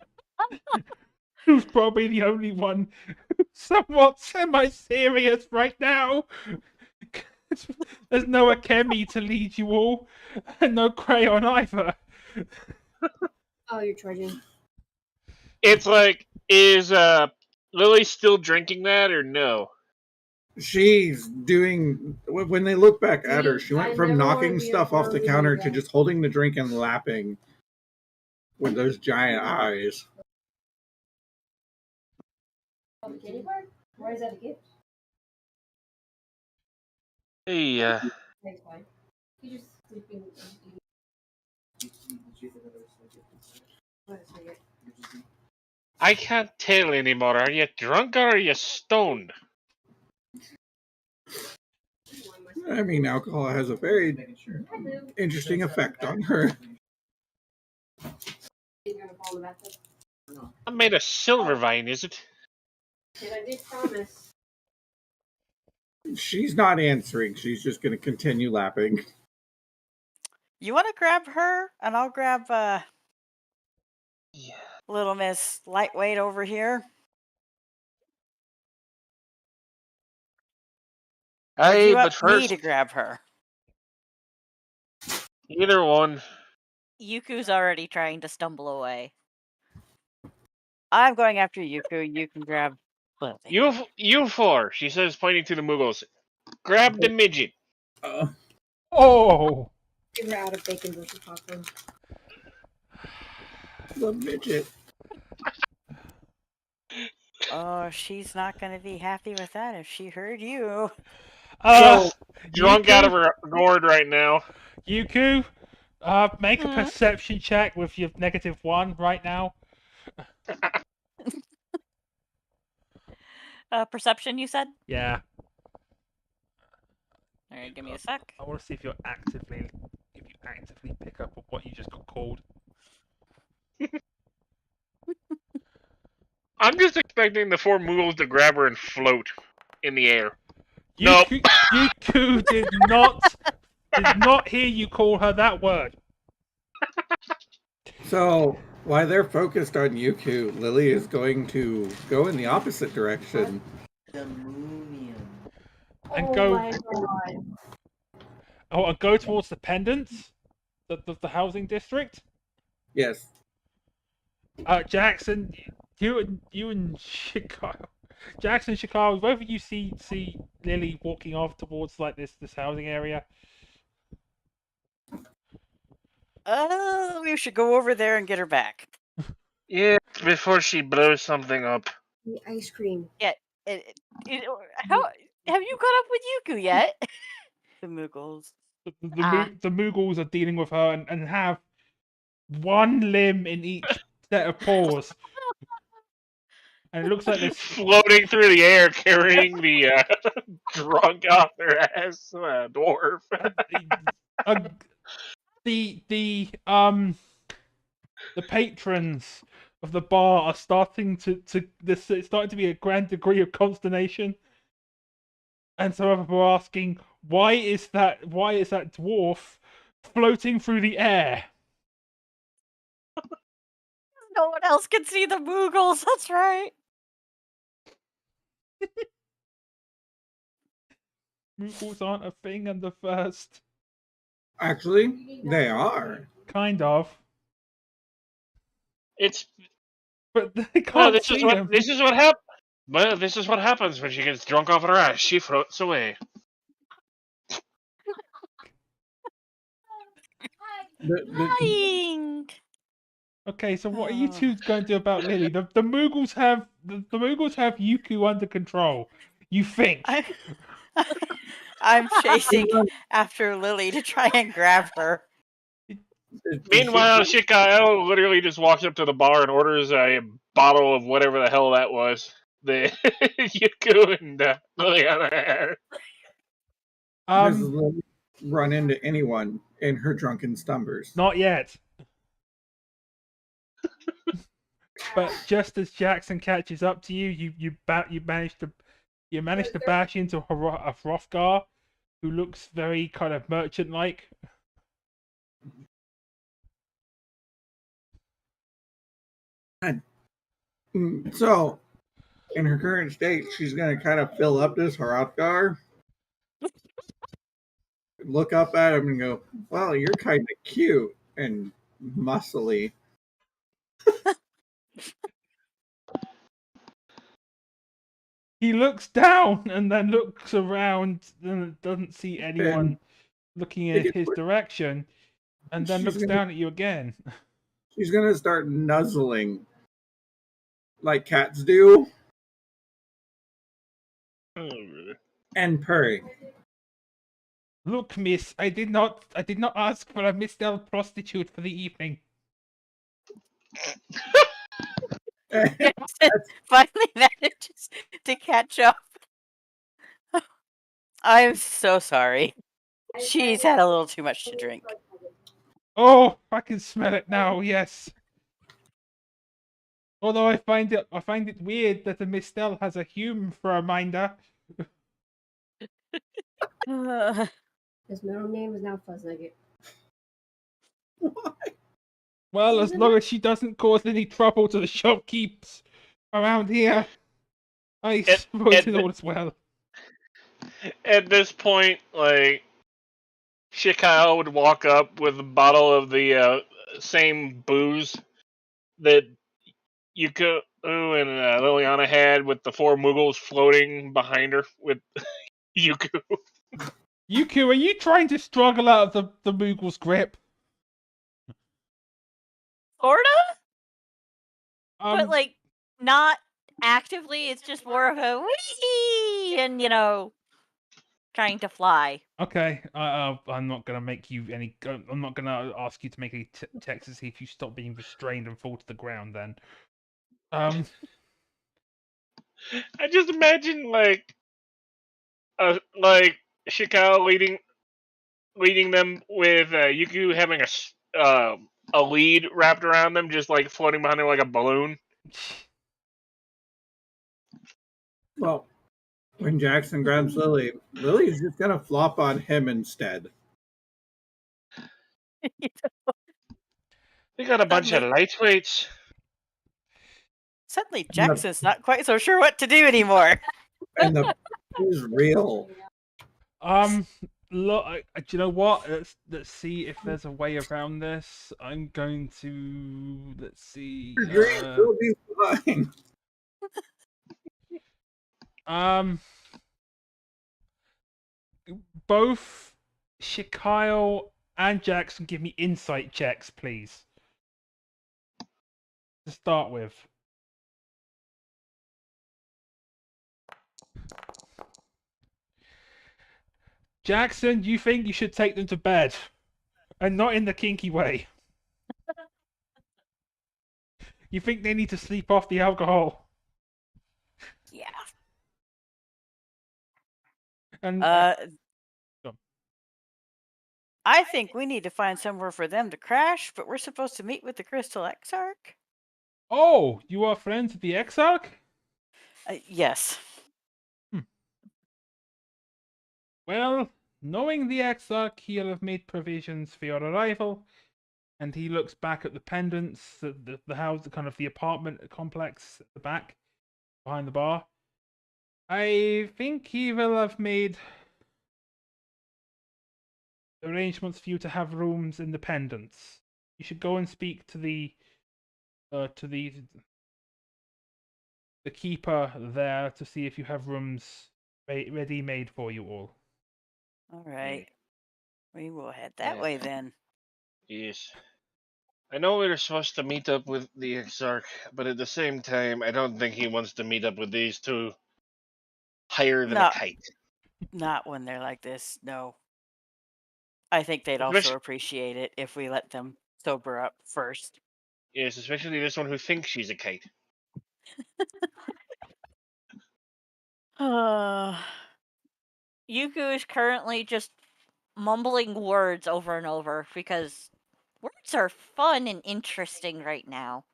probably the only one who's somewhat semi-serious right now. There's no Akemi to lead you all, and no Crayon either. Oh, you're charging. It's like, is Lily still drinking that or no? She's doing, when they look back at her, she went from knocking stuff off the counter to just holding the drink and lapping with those giant eyes. Oh, the candy bar? Why is that a gift? Hey, Thanks, fine. You just sleeping. I can't tell anymore. Are you drunk or are you stoned? I mean, alcohol has a very interesting effect on her. I'm made of silver vine, is it? I did promise. She's not answering. She's just going to continue lapping. You want to grab her, and I'll grab little Miss Lightweight over here. Or do Hey, you but want me first, to grab her? either one. Yuku's already trying to stumble away. I'm going after Yuku. You can grab Lily. You four, she says, pointing to the Muggles. Grab the midget. Oh! Give her out of bacon versus popcorn. The midget. Oh, she's not going to be happy with that if she heard you. Drunk out of her gourd right now. Yuku, make a perception check with your -1 right now. Perception, you said? Yeah. All right, give me a sec. I want to see if you actively pick up on what you just got called. I'm just expecting the four Muggles to grab her and float in the air. Yuku did not hear you call her that word. So, while they're focused on Yuku, Lily is going to go in the opposite direction. And go towards the pendants? The housing district? Yes. Jackson, you and Chicago. Jackson, Chicago, both of you see Lily walking off towards like this housing area. Oh, we should go over there and get her back. Yeah, before she blows something up. The ice cream. Yeah. How have you caught up with Yuku yet? The Muggles. The Muggles are dealing with her and have one limb in each set of paws. And it looks like they're floating through the air, carrying the drunk off their ass dwarf. The patrons of the bar are starting it's starting to be a grand degree of consternation, and some of them are asking, why is that dwarf floating through the air? No one else can see the Muggles. That's right. Moogles aren't a thing in the first. Actually, they are. Kind of. It's But they can't this is see what him. this is what hap- Well, this is what happens when she gets drunk off her ass. She floats away. Dying. Okay, so what are you Oh. two going to do about Lily? The Moogles have the Moogles have Yuku under control. You think? I'm chasing after Lily to try and grab her. Meanwhile, Shikael literally just walks up to the bar and orders a bottle of whatever the hell that was. The Yuku and Liliana had. Does Lily run into anyone in her drunken slumbers? Not yet. But just as Jackson catches up to you, you manage to bash into a Hrothgar, who looks very kind of merchant-like. So, in her current state, she's going to kind of fill up this Hrothgar, look up at him and go, well, you're kind of cute and muscly. He looks down and then looks around and doesn't see anyone looking in his direction, and then looks down at you again. She's going to start nuzzling like cats do and purring. Look, miss, I did not ask for a Mistel prostitute for the evening. Finally manages to catch up. I'm so sorry. She's had a little too much to drink. Oh, I can smell it now. Yes. Although I find it weird that the Mistel has a hume for a minder. His middle name is now Fuzznugget. Well, as long as she doesn't cause any trouble to the shopkeepers around here, I suppose it all is well. At this point, like, Shikael would walk up with a bottle of the same booze that Yuku and Liliana had, with the four Muggles floating behind her with Yuku. Yuku, are you trying to struggle out of the Moogle's grip? Sorta? But, like, not actively. It's just more of a wee and, trying to fly. Okay, I'm not gonna make you any. I'm not gonna ask you to make a text to see if you stop being restrained and fall to the ground. Then, I just imagine like Shikael leading them with Yuku having a lead wrapped around them, just like floating behind her like a balloon. Well, when Jackson grabs Lily, Lily's just going to flop on him instead. We got a bunch of lightweights. Suddenly, Jackson's not quite so sure what to do anymore. And the is real. Look, do you know what? Let's see if there's a way around this. I'm going to let's see. Your dreams will be fine. Both Shikael and Jackson give me insight checks, please. To start with. Jackson, you think you should take them to bed, and not in the kinky way. You think they need to sleep off the alcohol. Yeah. And I think we need to find somewhere for them to crash, but we're supposed to meet with the Crystal Exarch. Oh, you are friends with the Exarch? Yes. Well, knowing the Exarch, he'll have made provisions for your arrival. And he looks back at the pendants, the house, kind of the apartment complex at the back, behind the bar. I think he will have made arrangements for you to have rooms independence. You should go and speak to the keeper there to see if you have rooms ready made for you all. All right. We will head that way then. Yes. I know we were supposed to meet up with the Exarch, but at the same time, I don't think he wants to meet up with these two higher than a No. kite. Not when they're like this, no. I think they'd also Especially- appreciate it if we let them sober up first. Yes, especially this one who thinks she's a kite. Yuku is currently just mumbling words over and over because words are fun and interesting right now.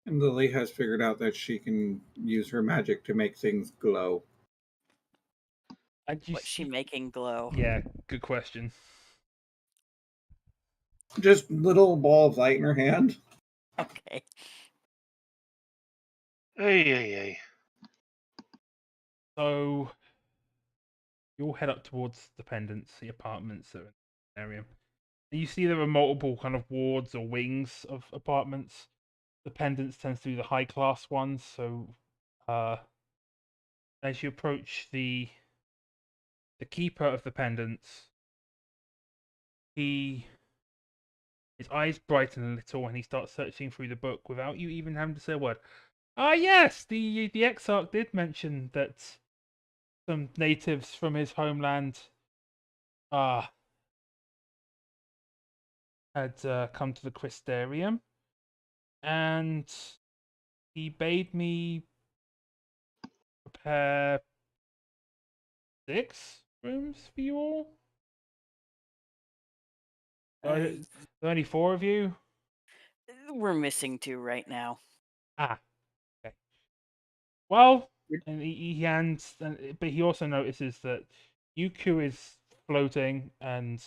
And Lily has figured out that she can use her magic to make things glow. What's she making glow? Yeah, good question. Just little ball of light in her hand. Okay. Ay. So you all head up towards the pendants, the apartments that are in the area. And you see there are multiple kind of wards or wings of apartments. The pendants tends to be the high class ones, so as you approach the keeper of the pendants, his eyes brighten a little and he starts searching through the book without you even having to say a word. Ah, yes, the exarch did mention that some natives from his homeland had come to the Crystarium, and he bade me prepare 6 rooms for you all. There's only 4 of you. We're missing 2 right now. Ah, okay. Well, and he hands, but he also notices that Yuku is floating, and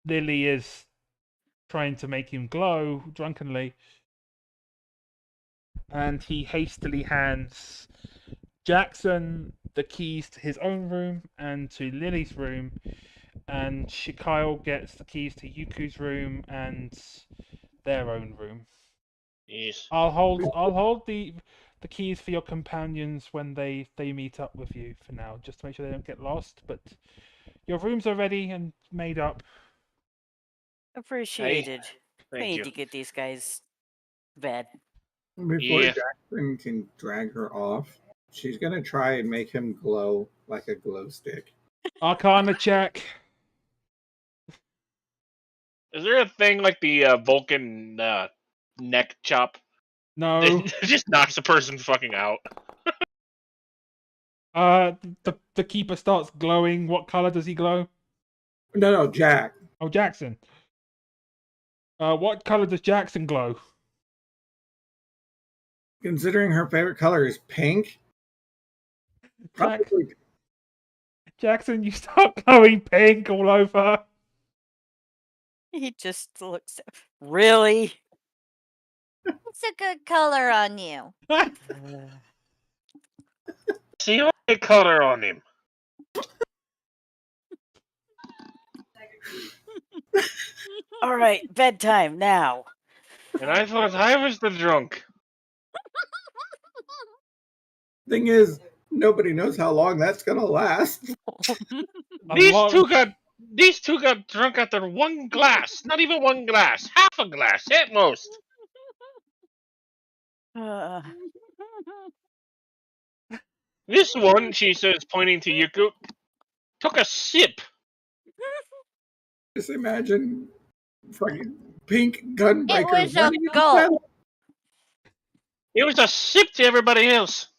Lily is trying to make him glow drunkenly, and he hastily hands Jackson the keys to his own room and to Lily's room, and Shikyle gets the keys to Yuku's room and their own room. Yes. I'll hold the keys for your companions when they meet up with you for now, just to make sure they don't get lost. But your rooms are ready and made up. Appreciated. We Thank need you. to get these guys to bed. Before Yeah. Jackson can drag her off, she's gonna try and make him glow like a glow stick. Arcana check. Is there a thing like the Vulcan neck chop No. that just knocks a person fucking out? The keeper starts glowing. What color does he glow? No, Jack. Oh, Jackson. What color does Jackson glow? Considering her favorite color is pink, probably. Jackson, you start glowing pink all over. He just looks. Really? It's a good color on you. See what color on him. All right, bedtime now. And I thought I was the drunk. Thing is, nobody knows how long that's gonna last. These two got drunk after 1 glass. Not even 1 glass. Half a glass at most. This one, she says, pointing to Yuku, took a sip. Just imagine fucking pink gunbreaker. It was a running into gulp. battle. It was a sip to everybody else.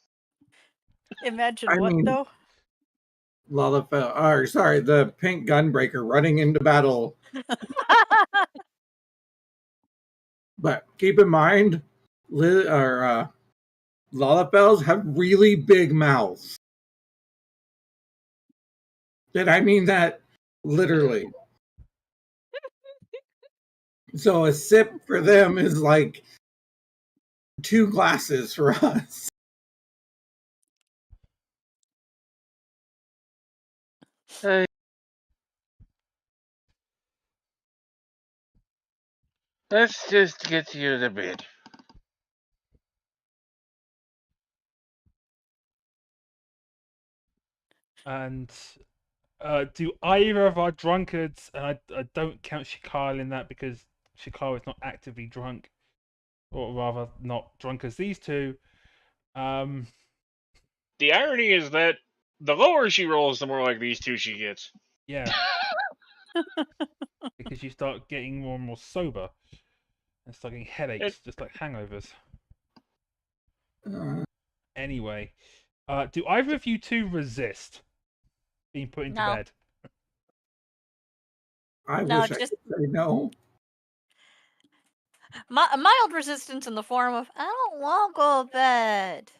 Imagine I what mean- though? The pink gunbreaker running into battle. But keep in mind, Lalafels have really big mouths. And I mean that literally. So a sip for them is like 2 glasses for us. Hey. Let's just get you to bed. And do either of our drunkards, and I don't count Shikar in that because Shikar is not actively drunk, or rather not drunk as these two. The irony is that the lower she rolls, the more like these two she gets. Yeah. Because you start getting more and more sober and start getting headaches, just like hangovers. Anyway, do either of you two resist being put into No. bed? I No, wish I just- could say no. Mild resistance in the form of I don't want to go to bed.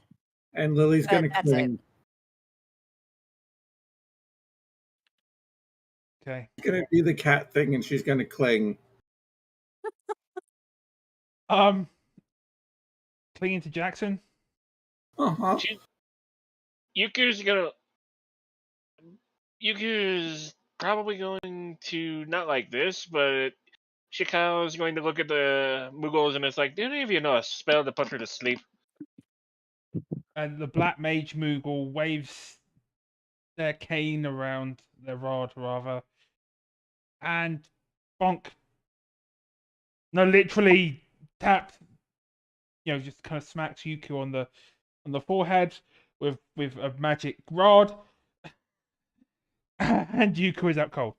And Lily's But gonna that's it. cling. Okay. It's gonna do the cat thing, and she's gonna cling. Clinging to Jackson. Uh-huh. Yuku's probably going to not like this, but Shikao's going to look at the Mughals and it's like, do any of you know a spell to put her to sleep? And the Black Mage Moogle waves their cane around, their rod rather, and bonk. No, literally tapped. Just kind of smacks Yuku on the forehead with a magic rod, and Yuku is out cold.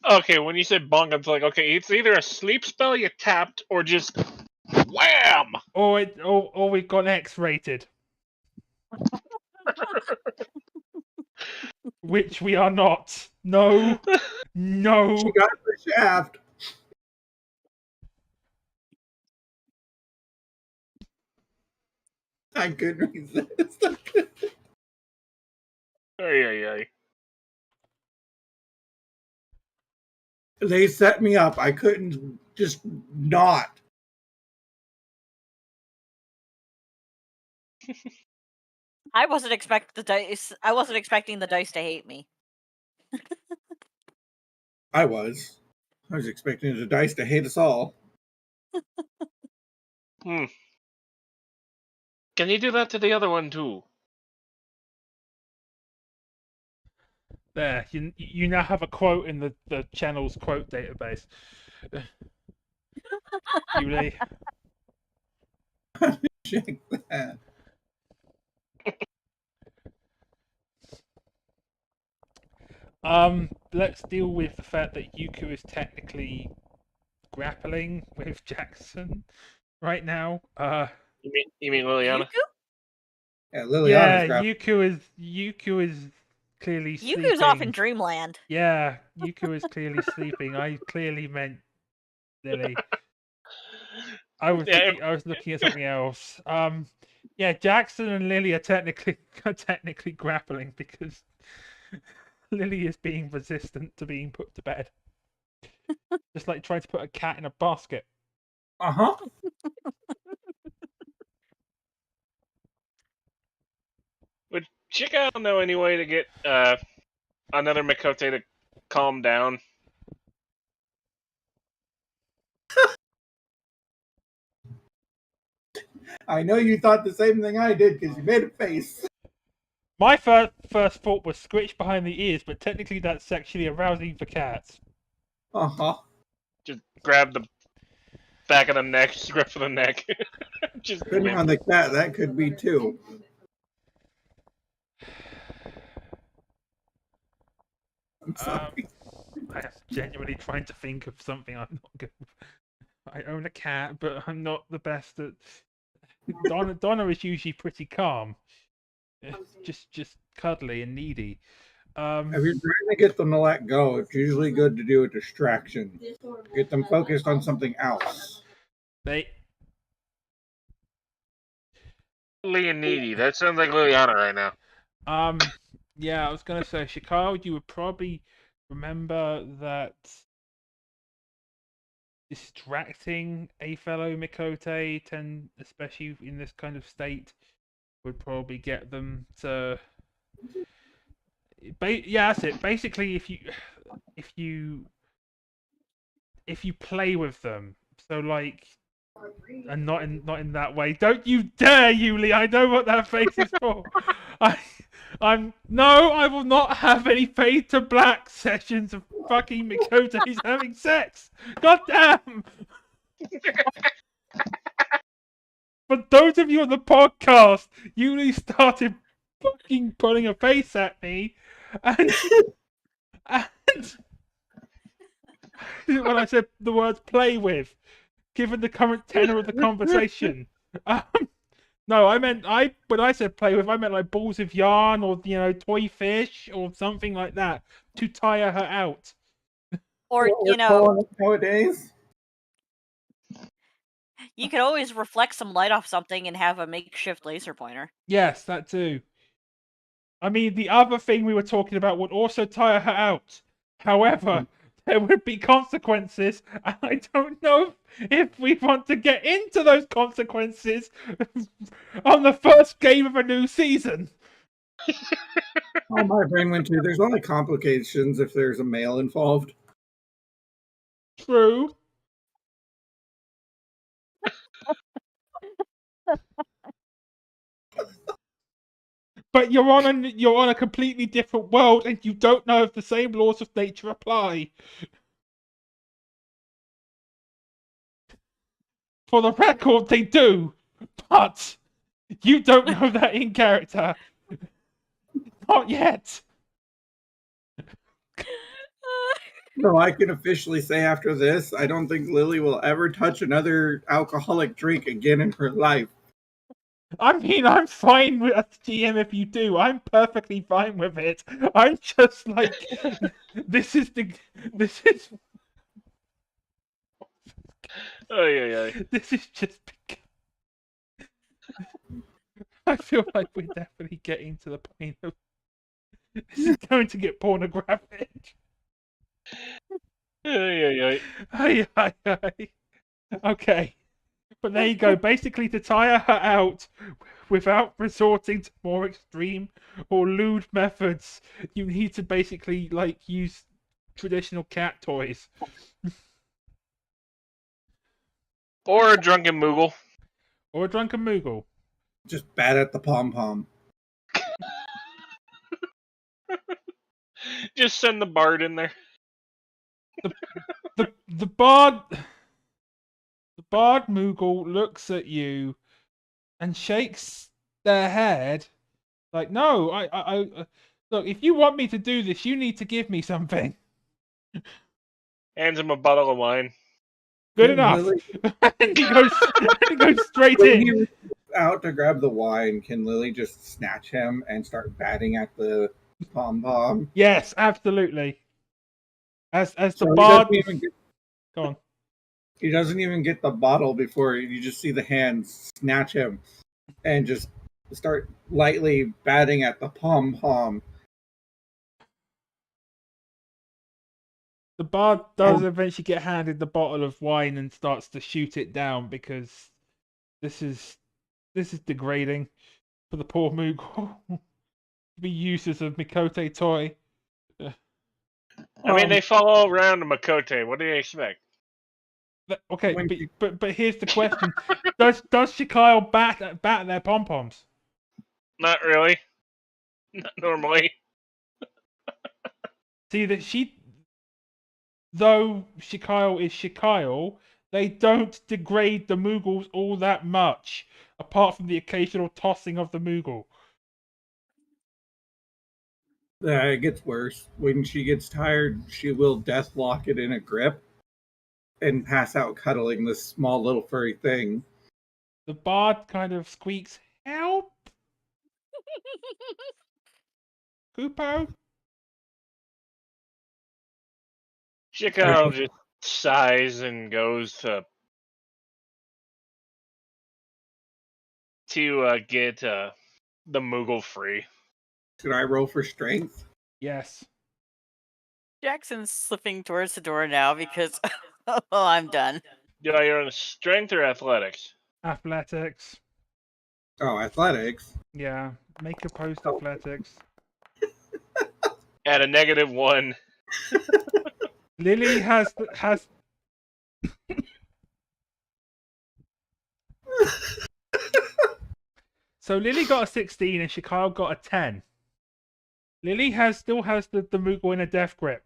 Okay, when you said bonk, I'm like, okay, it's either a sleep spell you tapped or just wham! Or we've got X-rated. Which we are not. No. No. She got the shaft. I couldn't resist. Ay. They set me up. I couldn't just not. I wasn't expecting the dice to hate me. I was expecting the dice to hate us all. Can you do that to the other one too? There, you now have a quote in the channel's quote database. Julie. Check that. Let's deal with the fact that Yuku is technically grappling with Jackson right now. You mean Liliana? Yeah, Liliana's Yeah, grappling. Yuku is clearly sleeping. Yuku's off in dreamland. Yeah, Yuku is clearly sleeping. I clearly meant Lily. I was looking at something else. Yeah, Jackson and Lily are technically grappling because Lily is being resistant to being put to bed. Just like trying to put a cat in a basket. Uh-huh. Would Chica know any way to get another Mikote to calm down? I know you thought the same thing I did because you made a face. My first thought was scritch behind the ears, but technically that's sexually arousing for cats. Uh-huh. Just grab the back of the neck, just grab for the neck. Just Depending on the cat, that could be too. I'm sorry. I am genuinely trying to think of something. I'm not good. I own a cat, but I'm not the best at. Donna is usually pretty calm, just cuddly and needy. If you're trying to get them to let go, it's usually good to do a distraction. Get them focused on something else. They. and needy. That sounds like Liliana right now. Yeah, I was gonna say, Shikara, you would probably remember that distracting a fellow Mikote, especially in this kind of state, would probably get them to Yeah, that's it. Basically, if you play with them, so like, and not in that way. Don't you dare, Yuli! I know what that face is for. I will not have any fade to black sessions of fucking Mikote's having sex. God damn! For those of you on the podcast, Yuli started fucking pulling a face at me, and when I said the words "play with," given the current tenor of the conversation. No, when I said play with, I meant like balls of yarn or toy fish or something like that to tire her out. Or What we're calling it nowadays. you could always reflect some light off something and have a makeshift laser pointer. Yes, that too. I mean, the other thing we were talking about would also tire her out. However, there would be consequences, and I don't know if we want to get into those consequences on the first game of a new season. Oh, my brain went to. There's only complications if there's a male involved. True. But you're on a completely different world, and you don't know if the same laws of nature apply. For the record, they do, but you don't know that in character. Not yet. So I can officially say after this, I don't think Lily will ever touch another alcoholic drink again in her life. I mean, I'm fine with a GM if you do. I'm perfectly fine with it. I'm just like, this is. Oh yeah. This is just. I feel like we're definitely getting to the point of. This is going to get pornographic. Yeah. Okay. But there you go. Basically, to tire her out without resorting to more extreme or lewd methods, you need to basically use traditional cat toys. Or a drunken Moogle. Or a drunken Moogle. Just bat at the pom-pom. Just send the bard in there. The bard Moogle looks at you and shakes their head like, no, I look, if you want me to do this, you need to give me something. Hands him a bottle of wine. Good enough. and he goes straight When in. he reaches out to grab the wine, can Lily just snatch him and start batting at the pom-pom? Yes, absolutely. As the So bard. Go on. He doesn't even get the bottle before you just see the hands snatch him and just start lightly batting at the pom-pom. The bard does eventually get handed the bottle of wine and starts to shoot it down because this is degrading for the poor Moogle to be used as a Mikote toy. I mean, they follow around a Makote. What do you expect? Okay, but here's the question: Does Shikyle bat at their pom poms? Not really. Not normally. See that though Shikyle is Shikyle, they don't degrade the Moogles all that much, apart from the occasional tossing of the Moogle. It gets worse. When she gets tired, she will death lock it in a grip and pass out cuddling this small little furry thing. The bard kind of squeaks, "Help!" Kupo? Chico just sighs and goes to get the Moogle free. Should I roll for strength? Yes. Jackson's slipping towards the door now because I'm done. Do I earn strength or athletics? Athletics. Oh, athletics. Yeah, make opposed athletics. at a -1. Lily has So Lily got a 16 and Shikyle got a 10. Lily still has the Moogle in a death grip.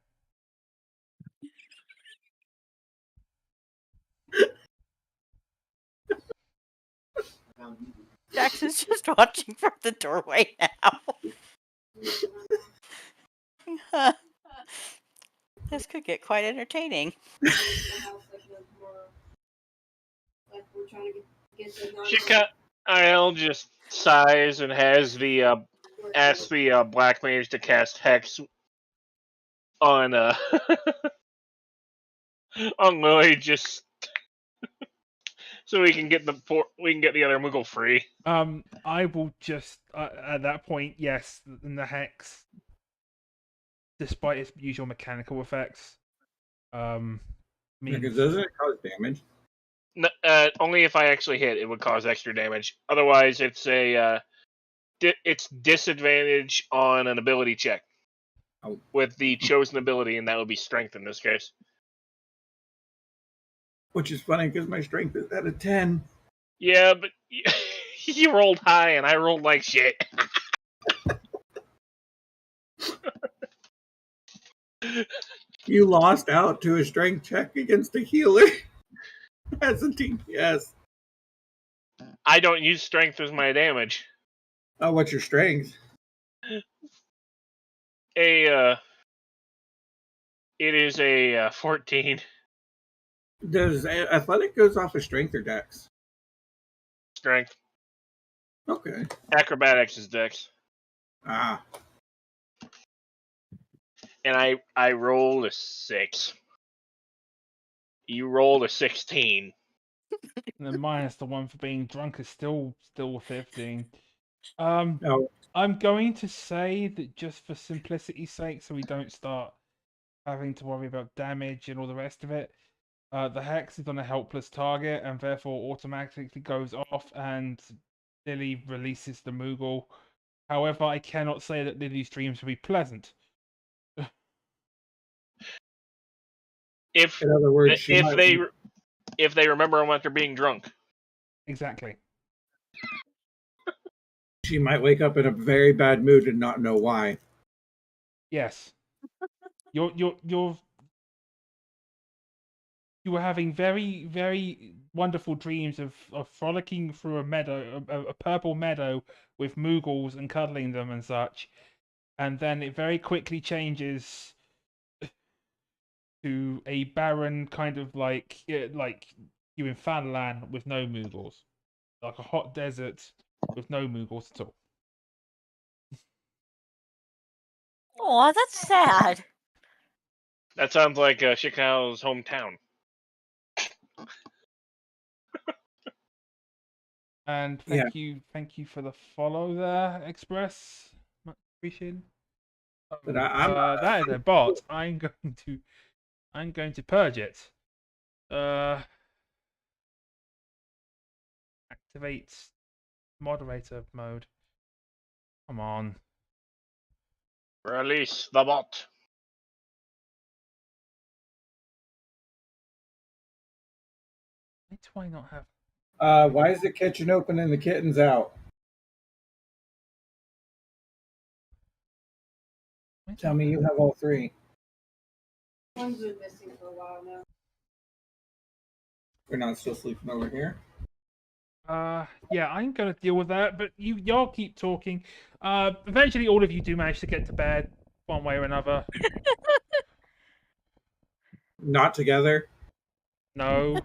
Jackson's just watching from the doorway now. This could get quite entertaining. Shikyle just sighs and has the asks the black mage to cast hex on on Lily, just so we can get the other Moogle free. I will just at that point, yes, in the hex, despite its usual mechanical effects, means Because doesn't it cause damage? Only if I actually hit, it would cause extra damage. Otherwise, it's it's disadvantage on an ability check with the chosen ability, and that would be strength in this case. Which is funny because my strength is at a 10. Yeah, but you rolled high, and I rolled like shit. You lost out to a strength check against a healer as a DPS. I don't use strength as my damage. Oh, what's your strength? It is a 14. Does athletic goes off of strength or dex? Strength. Okay. Acrobatics is dex. Ah. And I rolled a 6. You rolled a 16. And then minus the one for being drunk is still 15. No. I'm going to say that just for simplicity's sake, so we don't start having to worry about damage and all the rest of it, the hex is on a helpless target and therefore automatically goes off, and Lily releases the Moogle. However, I cannot say that Lily's dreams will be pleasant. If In other words, if they remember them after being drunk. Exactly. She might wake up in a very bad mood and not know why. Yes. You were having very, very wonderful dreams of frolicking through a meadow, a purple meadow with Moogles and cuddling them and such, and then it very quickly changes to a barren kind of like you in Fanland with no Moogles, like a hot desert with no Moogles at all. Oh, that's sad. That sounds like Chicago's hometown. And thank you for the follow there, Express. Much appreciated. But That is a bot. I'm going to purge it. Activate moderator mode. Come on. Release the bot. Why do I not have? Why is the kitchen open and the kitten's out? Tell me you have all three. One's been missing for a while now. We're not still sleeping over here. Yeah, I'm gonna deal with that, but y'all keep talking. Eventually all of you do manage to get to bed one way or another. Not together No.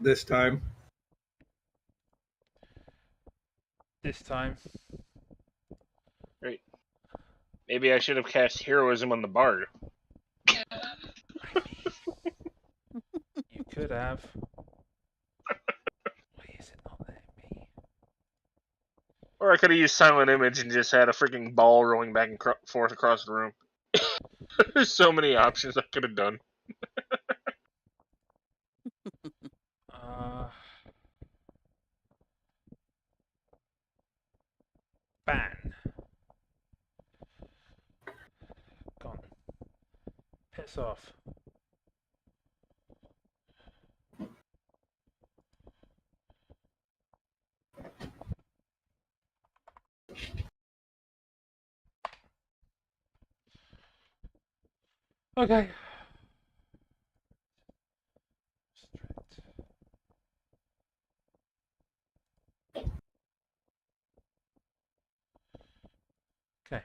this time. This time. Great. Maybe I should have cast heroism on the bard. You could have. Why is it not letting me? Or I could have used silent image and just had a freaking ball rolling back and forth across the room. There's so many options I could have done. Ban. lights off. Okay. Okay.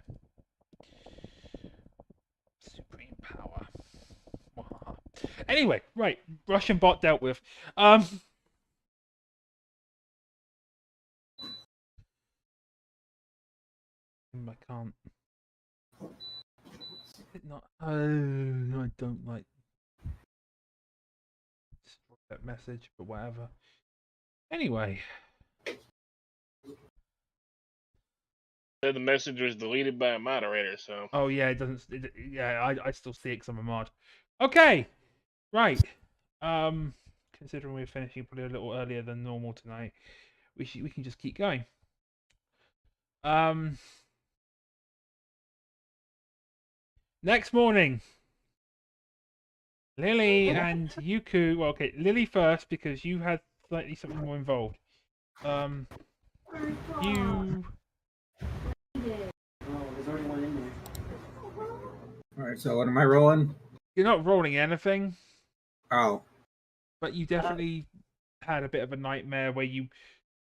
Supreme power. Anyway, right. Russian bot dealt with. I can't. Is it not? Oh, I don't like that message, but whatever. Anyway. The message was deleted by a moderator, so. Oh yeah, it doesn't. Yeah, I still see it because I'm a mod. Okay, right. Considering we're finishing probably a little earlier than normal tonight, we can just keep going. Next morning, Lily and Yuku. Well, okay, Lily first because you had slightly something more involved. You. All right, so what am I rolling? You're not rolling anything, Oh, but you definitely had a bit of a nightmare where you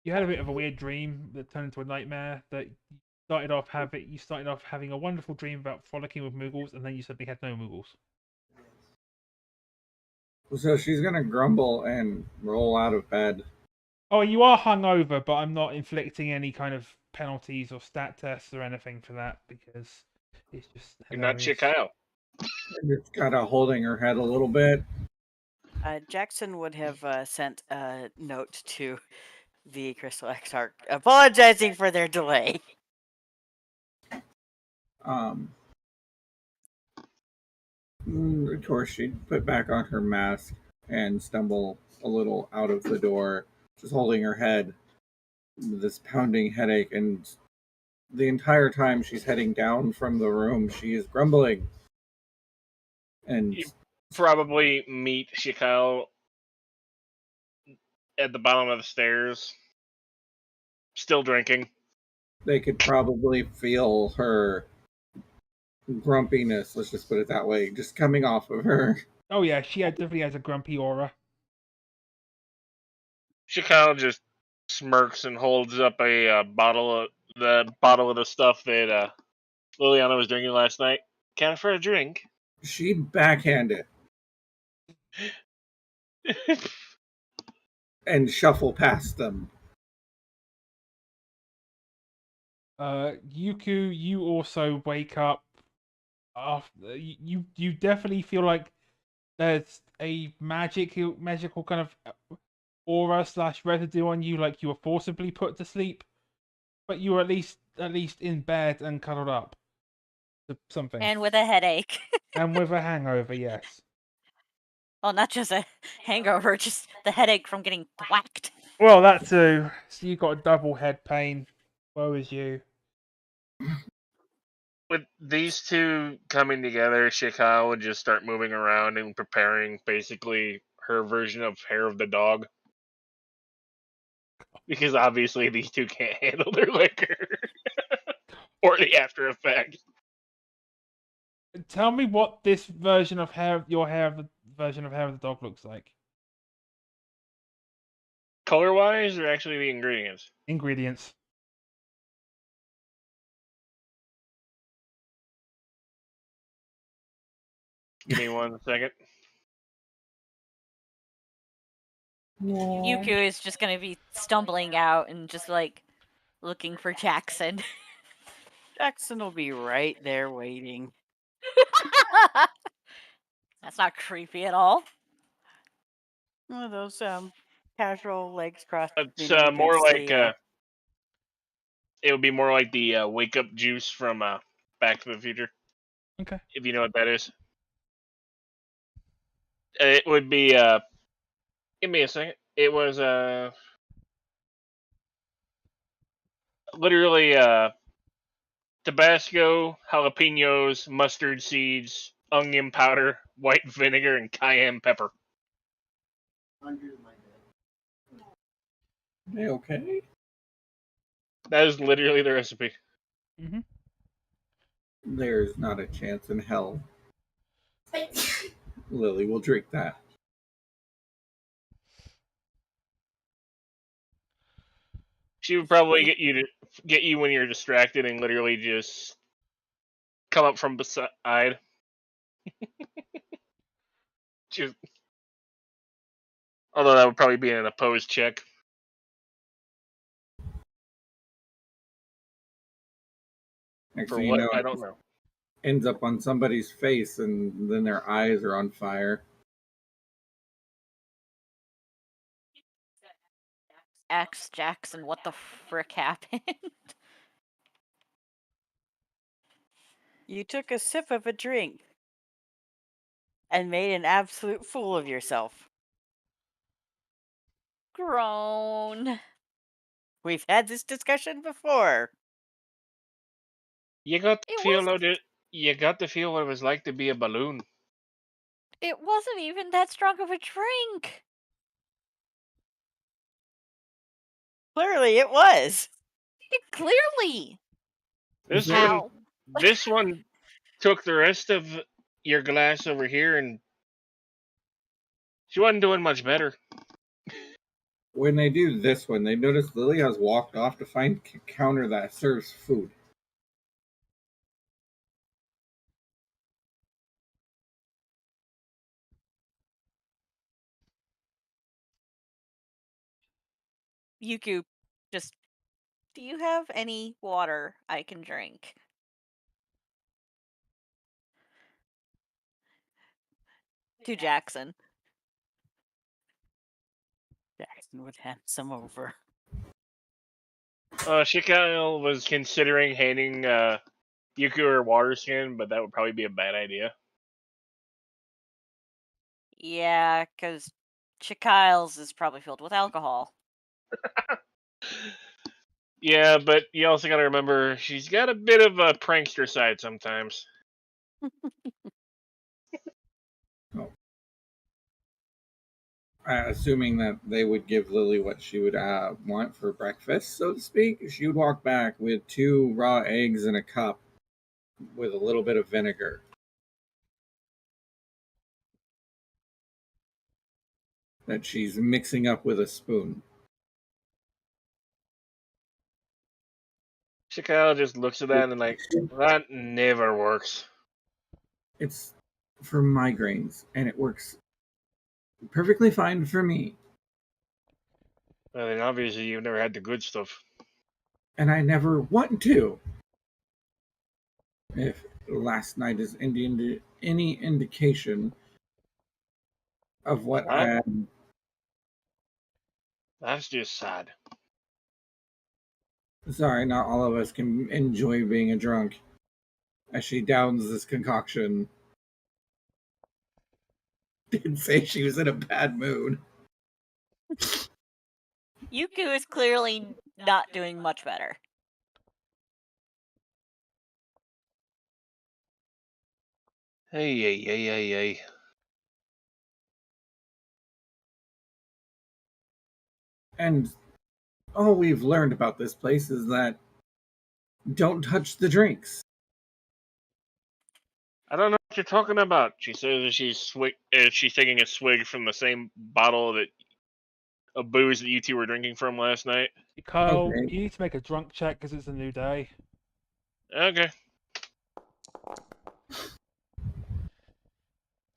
had a bit of a weird dream that turned into a nightmare. That you started off having a wonderful dream about frolicking with Moogles, and then you suddenly had no Moogles. so she's gonna grumble and roll out of bed. Oh, you are hungover, but I'm not inflicting any kind of penalties or stat tests or anything for that because it's just You're not hilarious. Chicago. Just kind of holding her head a little bit. Jackson would have sent a note to the Crystal Exarch apologizing for their delay. Of course, she'd put back on her mask and stumble a little out of the door, just holding her head with this pounding headache. And the entire time she's heading down from the room, she is grumbling. And You probably meet Chicago at the bottom of the stairs, still drinking. they could probably feel her grumpiness, let's just put it that way, just coming off of her. Oh yeah, she definitely has a grumpy aura. Chicago just smirks and holds up a bottle of the stuff that Liliana was drinking last night. Can I for a drink? She'd backhand it and shuffle past them. Yuku, you also wake up. After you definitely feel like there's a magical kind of aura / residue on you, like you were forcibly put to sleep, but you were at least in bed and cuddled up to something. And with a headache. And with a hangover, yes. Well, not just a hangover, just the headache from getting whacked. Well, that too. So you got a double head pain. Woe is you. With these two coming together, Chicago would just start moving around and preparing basically her version of Hair of the Dog. Because obviously these two can't handle their liquor. Or the after effects. Tell me what this version of version of Hair of the Dog looks like. Color wise, or actually the ingredients? Ingredients. Give me 1 second. Yuku is just gonna be stumbling out and just like looking for Jackson. Jackson will be right there waiting. That's not creepy at all. One of those casual legs crossed. It's more like it would be more like the wake up juice from Back to the Future. Okay. If you know what that is. It would be give me a second. It was literally Tabasco, jalapenos, mustard seeds, onion powder, white vinegar, and cayenne pepper. They okay? That is literally the recipe. Mm-hmm. There's not a chance in hell Lily will drink that. She would probably get you when you're distracted and literally just come up from beside. Just, although that would probably be an opposed check. Next For thing you what? know, I it don't know. ends up on somebody's face, and then their eyes are on fire. Axe Jackson, what the frick happened? You took a sip of a drink and made an absolute fool of yourself. Groan. We've had this discussion before. You got It to feel was. you got to feel what it was like to be a balloon. It wasn't even that strong of a drink. Clearly, it was. Clearly. This Is there- one, Ow. this one took the rest of your glass over here, and she wasn't doing much better. When they do this one, they notice Lily has walked off to find a counter that serves food. Yuku, just, do you have any water I can drink? To Jackson. Jackson would hand some over. Shikael was considering handing Yuku her water skin, but that would probably be a bad idea. Yeah, because Chikyle's is probably filled with alcohol. Yeah, but you also gotta remember she's got a bit of a prankster side sometimes. Assuming that they would give Lily what she would want for breakfast, so to speak, she would walk back with 2 raw eggs in a cup with a little bit of vinegar. That she's mixing up with a spoon. Shikael just looks at that and like, that never works. It's for migraines, and it works perfectly fine for me. Well, then obviously you've never had the good stuff. And I never want to. If last night is any indication of what What? I am. That's just sad. Sorry, not all of us can enjoy being a drunk. As she downs this concoction. Didn't say she was in a bad mood. Yuku is clearly not doing much better. Hey. And all we've learned about this place is that don't touch the drinks. I don't know what you're talking about. She says she's taking a swig from the same bottle of booze that you two were drinking from last night. Kyle, Okay. you need to make a drunk check because it's a new day. Okay.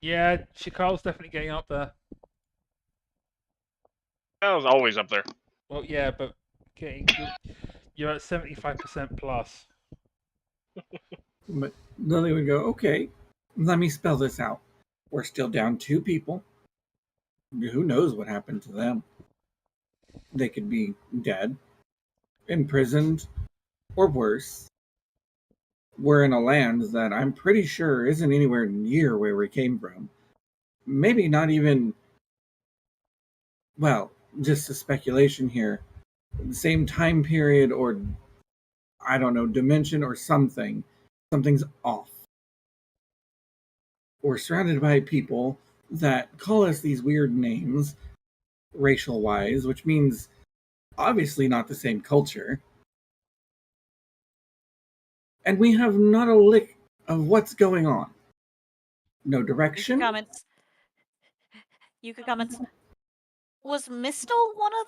Yeah, Chikal's definitely getting up there. I was always up there. Well, yeah, but you're at 75% plus. But Lily would go, okay, let me spell this out. We're still down 2 people. Who knows what happened to them? They could be dead, imprisoned, or worse. We're in a land that I'm pretty sure isn't anywhere near where we came from. Maybe not even, well, just a speculation here. The same time period or, I don't know, dimension or something. Something's off. we're surrounded by people that call us these weird names, racial wise, which means obviously not the same culture. And we have not a lick of what's going on. No direction. Comments. Yuka comments. Was Mistel one of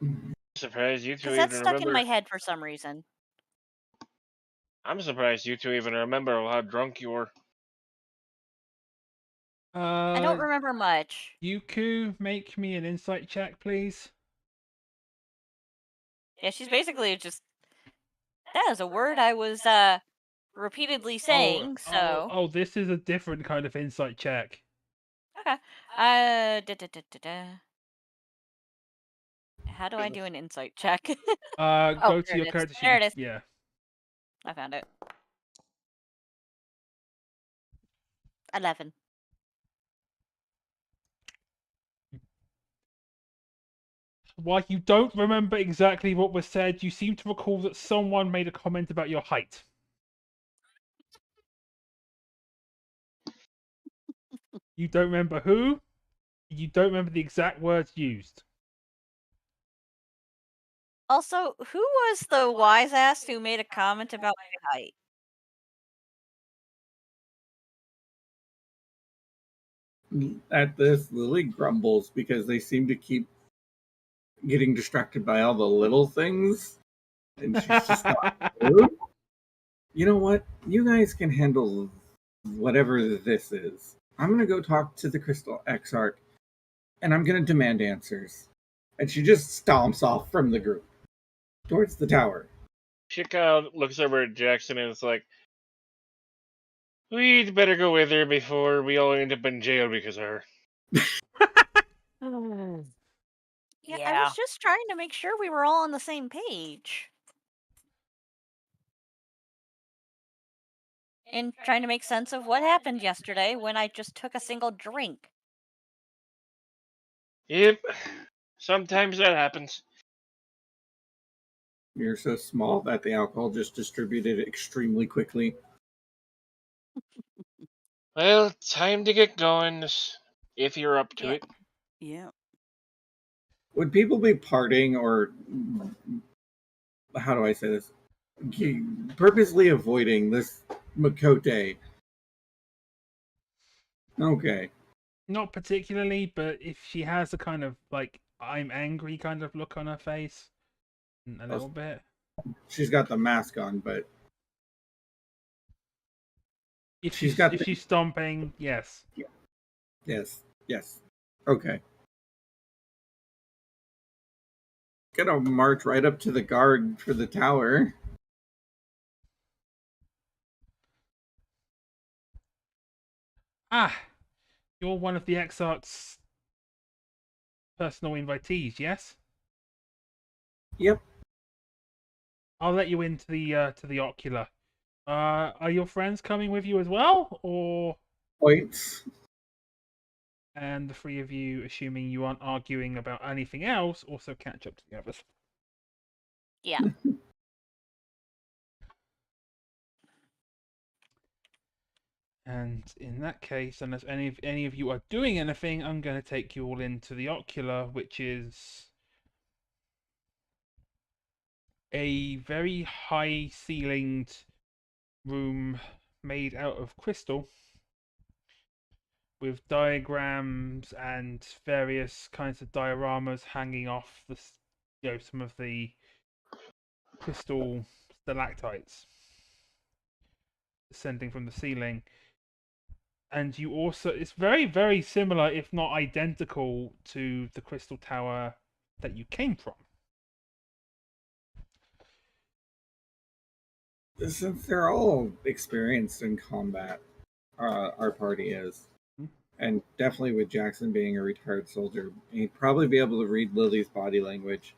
them? Surprised you two Because even that's stuck remember. in my head for some reason. I'm surprised you two even remember how drunk you were. I don't remember much. Yuku, make me an insight check, please. Yeah, she's basically just. That is a word I was repeatedly saying. So Oh, this is a different kind of insight check. okay. How do I do an insight check? Go to there your it is. character sheet. There it is. Yeah. I found it. 11. While you don't remember exactly what was said, you seem to recall that someone made a comment about your height. You don't remember who. You don't remember the exact words used. Also, who was the wise ass who made a comment about my height? At this, Lily grumbles because they seem to keep getting distracted by all the little things. And she's just not rude. You know what? You guys can handle whatever this is. I'm going to go talk to the Crystal Exarch, and I'm going to demand answers. And she just stomps off from the group towards the tower. She kind of looks over at Jackson and is like, "We'd better go with her before we all end up in jail because of her." Yeah, I was just trying to make sure we were all on the same page. And trying to make sense of what happened yesterday when I just took a single drink. Yep. Sometimes that happens. You're so small that the alcohol just distributed extremely quickly. Well, time to get going, if you're up to it. Yeah. Would people be partying or, how do I say this, purposely avoiding this Makote? Okay. Not particularly, but if she has a kind of like I'm angry kind of look on her face, a little bit. She's got the mask on, but If she's got if she's stomping, yes. Yes. Okay. Gonna march right up to the guard for the tower. Ah, you're one of the Exarch's personal invitees, yes? Yep. I'll let you into the ocular. Are your friends coming with you as well, or? Points. And the three of you, assuming you aren't arguing about anything else, also catch up to the others. Yeah. And in that case, unless any of you are doing anything, I'm going to take you all into the ocular, which is a very high-ceilinged room made out of crystal, with diagrams and various kinds of dioramas hanging off the, some of the crystal stalactites descending from the ceiling. And you also, it's very, very similar, if not identical, to the crystal tower that you came from. Since they're all experienced in combat, our party is. And definitely with Jackson being a retired soldier, he'd probably be able to read Lily's body language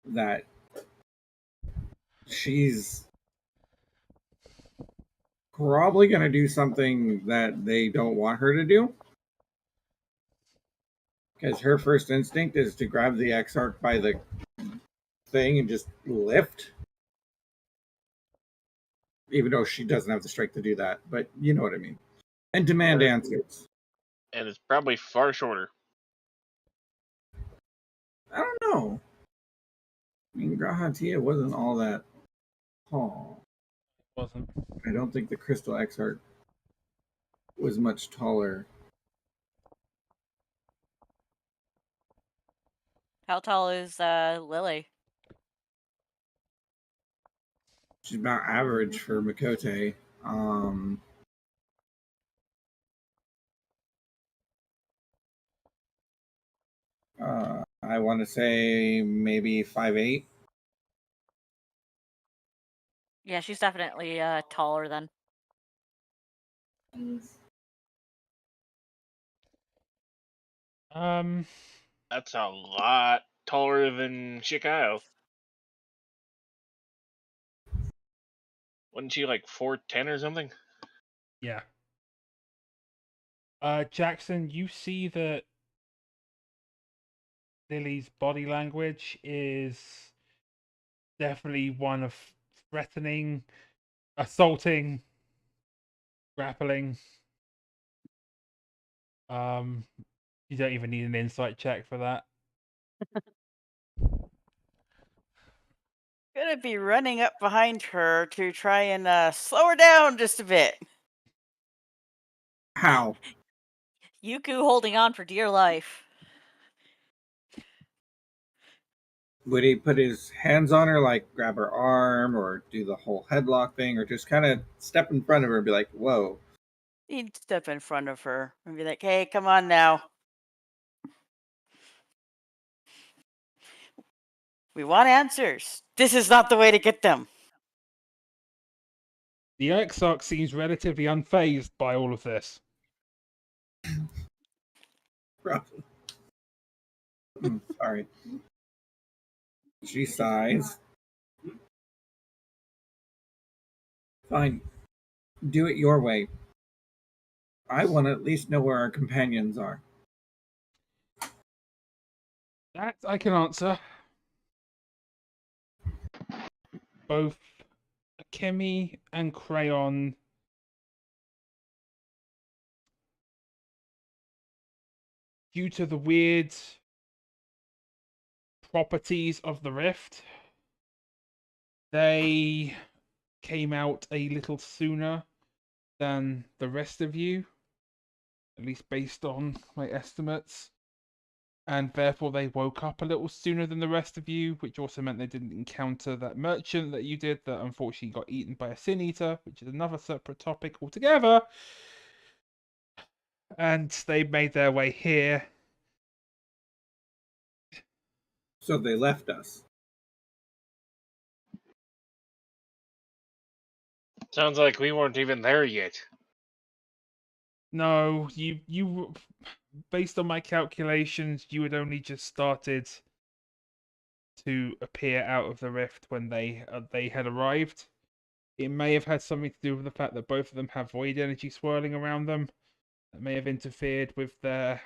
that she's probably going to do something that they don't want her to do. Because her first instinct is to grab the Exarch by the thing and just lift. even though she doesn't have the strength to do that. But you know what I mean. And demand answers. And it's probably far shorter. I don't know. I mean, Grahatia wasn't all that tall. Wasn't. I don't think the Crystal Exarch was much taller. How tall is Lily? She's about average for Makote. I want to say maybe 5'8". Yeah, she's definitely taller than. That's a lot taller than Shikao. Wasn't she like 4'10" or something? Yeah. Jackson, you see that Lily's body language is definitely one of threatening, assaulting, grappling. You don't even need an insight check for that. Gonna be running up behind her to try and slow her down just a bit. How? Yuku holding on for dear life. Would he put his hands on her, like grab her arm, or do the whole headlock thing, or just kind of step in front of her and be like, whoa? He'd step in front of her and be like, hey, come on now. We want answers. This is not the way to get them. The Exarch seems relatively unfazed by all of this. Sorry. She sighs. Fine. Do it your way. I want to at least know where our companions are. That I can answer. Both Kemi and Crayon due to the weird properties of the rift, they came out a little sooner than the rest of you, at least based on my estimates. And therefore they woke up a little sooner than the rest of you, which also meant they didn't encounter that merchant that you did that unfortunately got eaten by a sin eater, which is another separate topic altogether. And they made their way here. So they left us. Sounds like we weren't even there yet. No, you based on my calculations, you had only just started to appear out of the rift when they had arrived. It may have had something to do with the fact that both of them have void energy swirling around them. That may have interfered with their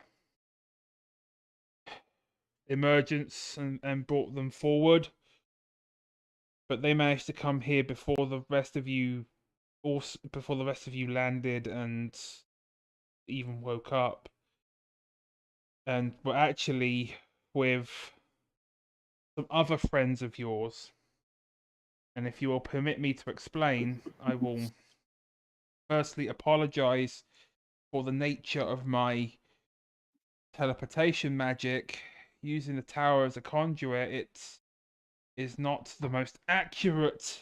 emergence and brought them forward. But they managed to come here before the rest of you, landed and even woke up, and were actually with some other friends of yours. And if you will permit me to explain, I will firstly apologize for the nature of my teleportation magic. Using the tower as a conduit, it is not the most accurate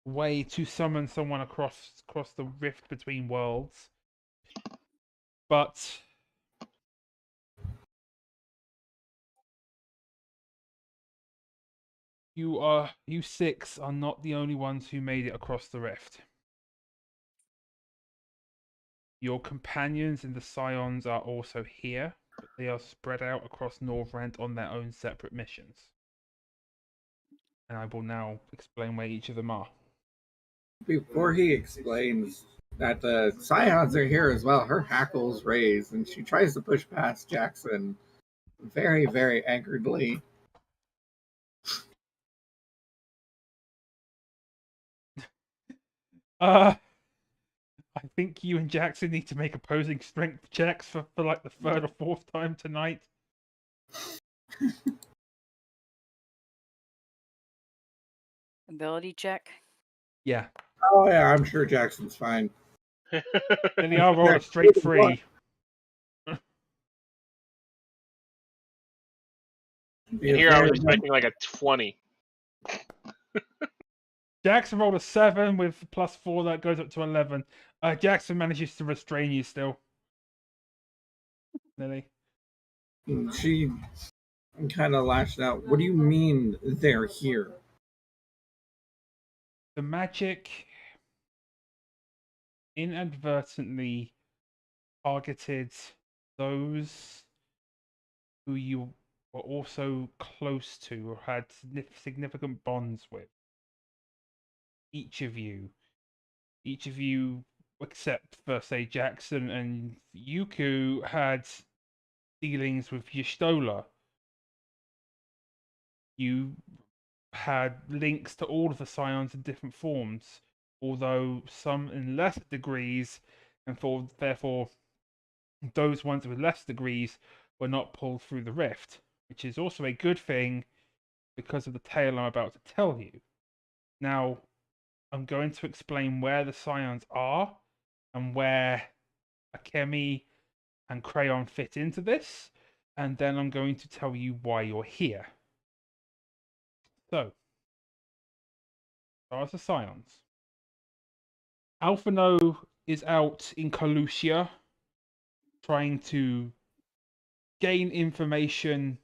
way to summon someone across the rift between worlds. But you six are not the only ones who made it across the rift. Your companions in the Scions are also here, but they are spread out across Northrend on their own separate missions. And I will now explain where each of them are. Before he explains that the Scions are here as well, her hackles raise and she tries to push past Jackson very, very angeredly. I think you and Jackson need to make opposing strength checks for like the third or fourth time tonight. Ability check. Yeah. Oh yeah, I'm sure Jackson's fine. Then I rolled a straight 3. Here I was expecting like a 20. Jackson rolled a 7 with +4, that goes up to 11. Jackson manages to restrain you still. Lily. She kind of lashed out. What do you mean they're here? The magic inadvertently targeted those who you were also close to or had significant bonds with. Each of you except for, say, Jackson and Yuku, had dealings with Y'shtola. You had links to all of the scions in different forms, although some in less degrees, and therefore those ones with less degrees were not pulled through the rift, which is also a good thing because of the tale I'm about to tell you. Now, I'm going to explain where the scions are and where Akemi and Crayon fit into this, and then I'm going to tell you why you're here. So, as the scions. Alphino is out in Calusia trying to gain information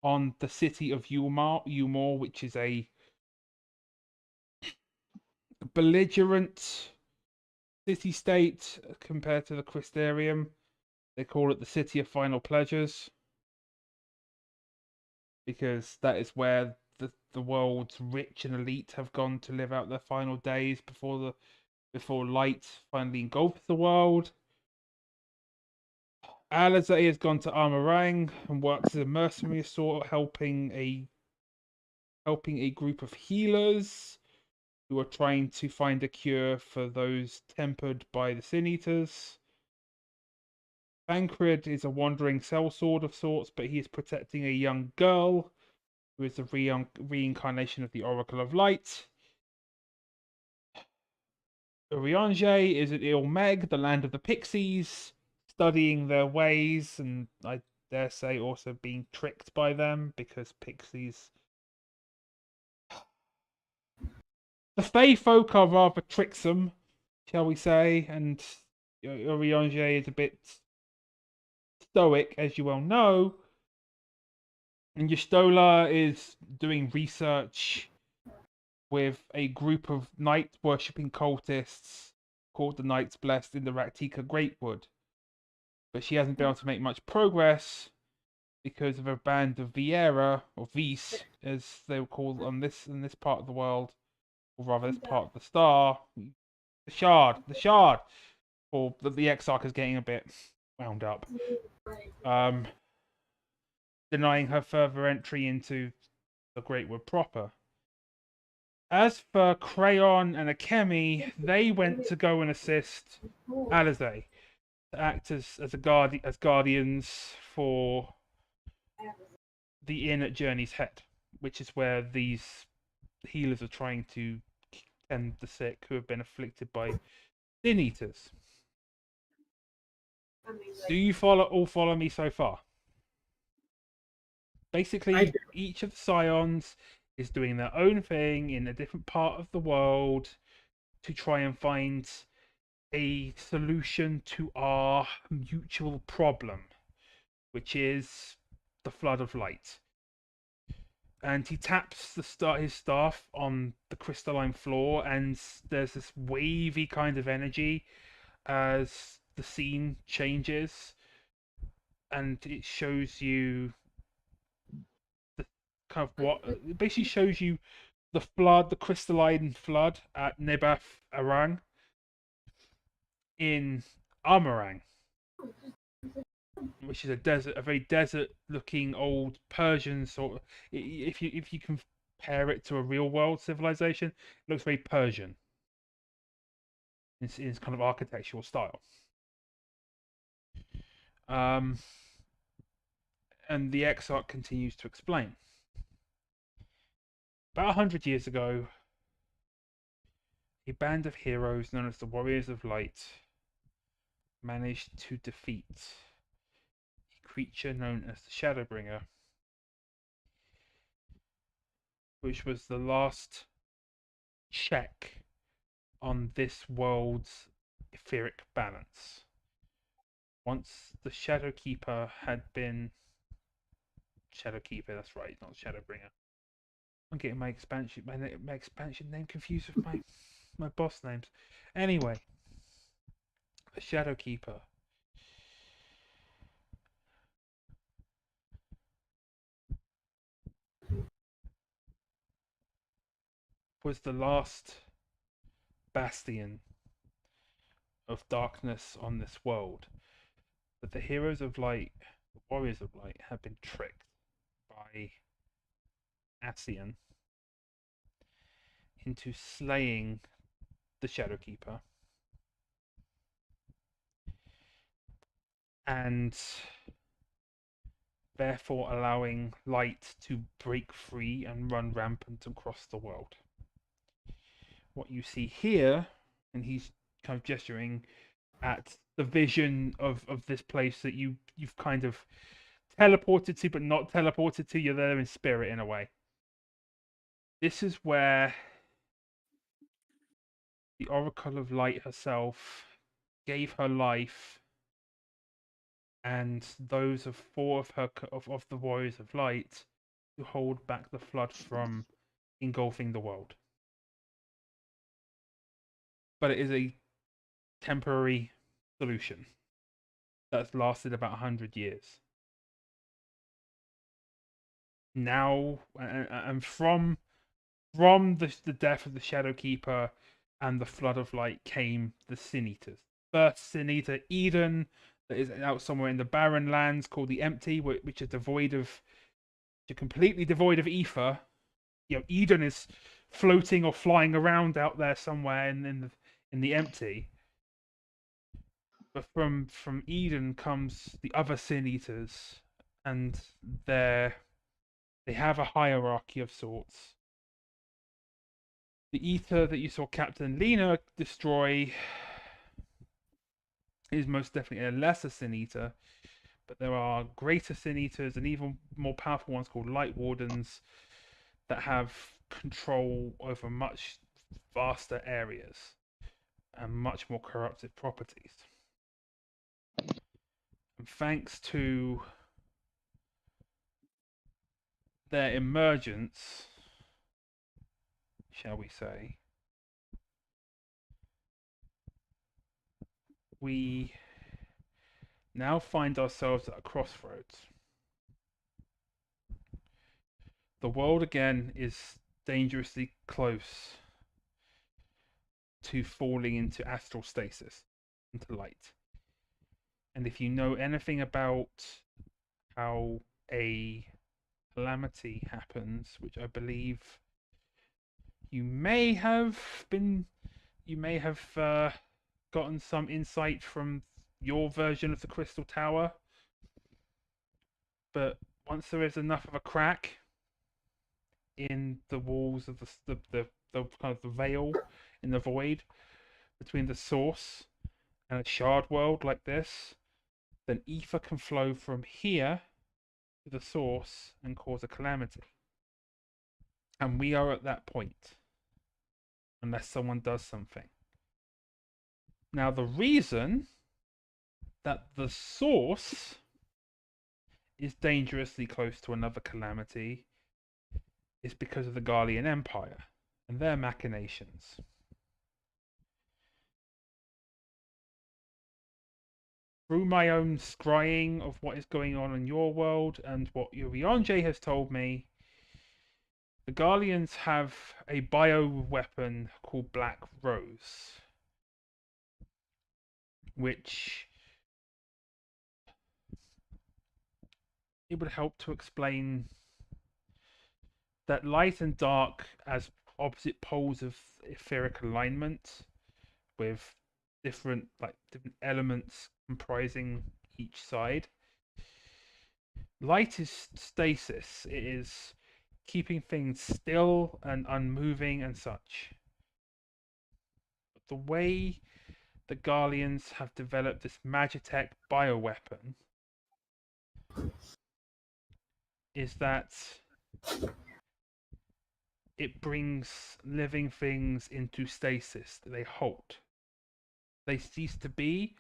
on the city of Umor, which is a belligerent city-state compared to the Crystarium. They call it the City of Final Pleasures, because that is where the world's rich and elite have gone to live out their final days before light finally engulfs the world. Alizé has gone to Amarang and works as a mercenary sort, helping a group of healers who are trying to find a cure for those tempered by the Sin Eaters. Bancred is a wandering sellsword of sorts, but he is protecting a young girl who is a reincarnation of the Oracle of Light. Uriange is at Il Meg, the land of the pixies, studying their ways, and I dare say also being tricked by them, because pixies... The Fey folk are rather tricksome, shall we say, and Uriange is a bit stoic, as you well know. And Y'shtola is doing research with a group of night-worshipping cultists called the Knights Blessed in the Raktika Greatwood. But she hasn't been able to make much progress because of a band of Viera, or Vis, as they were called in this part of the world, or rather this part of the star. The Shard! Or the Exarch is getting a bit wound up. Denying her further entry into the Greatwood proper. As for Crayon and Akemi, they went to go and assist Alizé to act as guardians for the inn at Journey's Head, which is where these healers are trying to tend the sick who have been afflicted by Sin Eaters. Do you all follow me so far? Basically, each of the scions is doing their own thing in a different part of the world to try and find a solution to our mutual problem, which is the Flood of Light. And he taps his staff on the crystalline floor, and there's this wavy kind of energy as the scene changes, and it shows you kind of it basically shows you the crystalline flood at Nebath Arang in Amarang, which is a very desert-looking old Persian sort of. If you compare it to a real-world civilization, it looks very Persian. in its kind of architectural style. And the exarch continues to explain. About 100 years ago, a band of heroes known as the Warriors of Light managed to defeat a creature known as the Shadowbringer, which was the last check on this world's etheric balance. Once the Shadowkeeper had been... Shadowkeeper, that's right, not Shadowbringer. I'm getting my expansion name confused with my boss names. Anyway, the Shadowkeeper was the last bastion of darkness on this world. But the heroes of light, the warriors of light, have been tricked by Asian into slaying the Shadowkeeper and therefore allowing light to break free and run rampant across the world. What you see here, and he's kind of gesturing at the vision of this place that you've kind of teleported to but not teleported to. You're there in spirit in a way. This is where the Oracle of Light herself gave her life, and those of four of her of the Warriors of Light to hold back the flood from engulfing the world. But it is a temporary solution that's lasted about 100 years. Now, and from the death of the Shadowkeeper and the flood of light came the Sin Eaters. First Sin Eater, Eden, that is out somewhere in the barren lands called the Empty, which are completely devoid of ether. You know, Eden is floating or flying around out there somewhere in the Empty. But from Eden comes the other Sin Eaters, and they have a hierarchy of sorts. The ether that you saw Captain Lena destroy is most definitely a lesser Sin Eater, but there are greater Sin Eaters and even more powerful ones called Light Wardens that have control over much vaster areas and much more corruptive properties. And thanks to their emergence, shall we say, we now find ourselves at a crossroads. The world again is dangerously close to falling into astral stasis, into light. And if you know anything about how a calamity happens, which I believe you may have gotten some insight from your version of the Crystal Tower, but once there is enough of a crack in the walls of the kind of the veil in the void between the source and a shard world like this, then ether can flow from here to the source and cause a calamity. And we are at that point, unless someone does something. Now, the reason that the source is dangerously close to another calamity is because of the Garlean Empire and their machinations. Through my own scrying of what is going on in your world and what Yurionje has told me, the Garleans have a bioweapon called Black Rose, which it would help to explain that light and dark as opposite poles of etheric alignment, with different elements comprising each side. Light is stasis. It is keeping things still and unmoving and such. But the way the Garleans have developed this Magitech bioweapon is that it brings living things into stasis. They halt. They cease to be,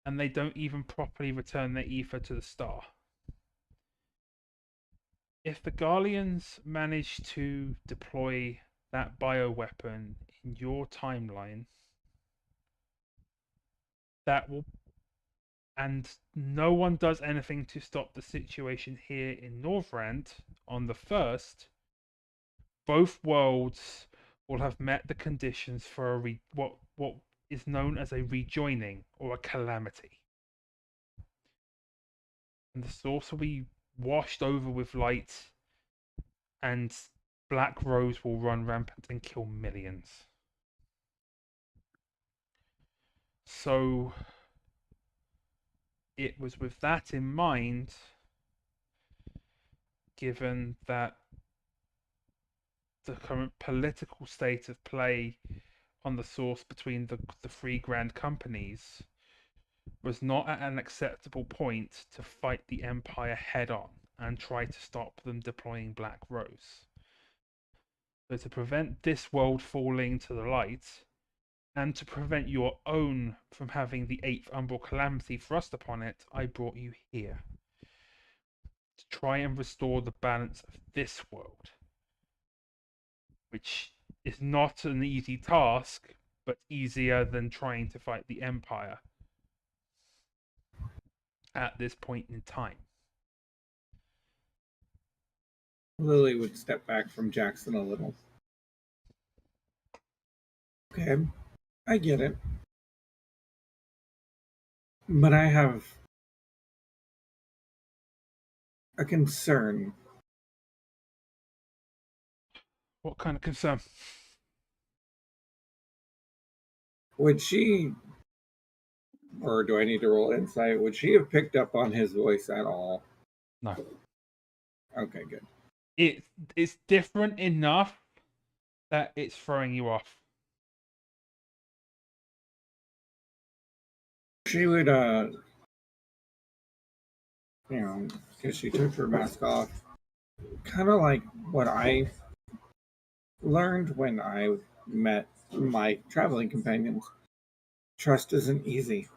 and they don't even properly return their ether to the star. If the Garleans manage to deploy that bioweapon in your timeline, that will, and no one does anything to stop the situation here in Northrend on the 1st, both worlds will have met the conditions for a what is known as a rejoining or a calamity. And the source will be washed over with light, and Black Rose will run rampant and kill millions. So it was with that in mind, given that the current political state of play on the source between the three grand companies was not at an acceptable point to fight the Empire head on and try to stop them deploying Black Rose. So to prevent this world falling to the light, and to prevent your own from having the 8th Umbral Calamity thrust upon it, I brought you here. To try and restore the balance of this world. Which is not an easy task, but easier than trying to fight the Empire at this point in time. Lily would step back from Jackson a little. Okay, I get it. But I have a concern. What kind of concern? Would she, or do I need to roll insight? Would she have picked up on his voice at all? No. Okay, good. It's different enough that it's throwing you off. She would, because she took her mask off, kind of like what I learned when I met my traveling companions. Trust isn't easy.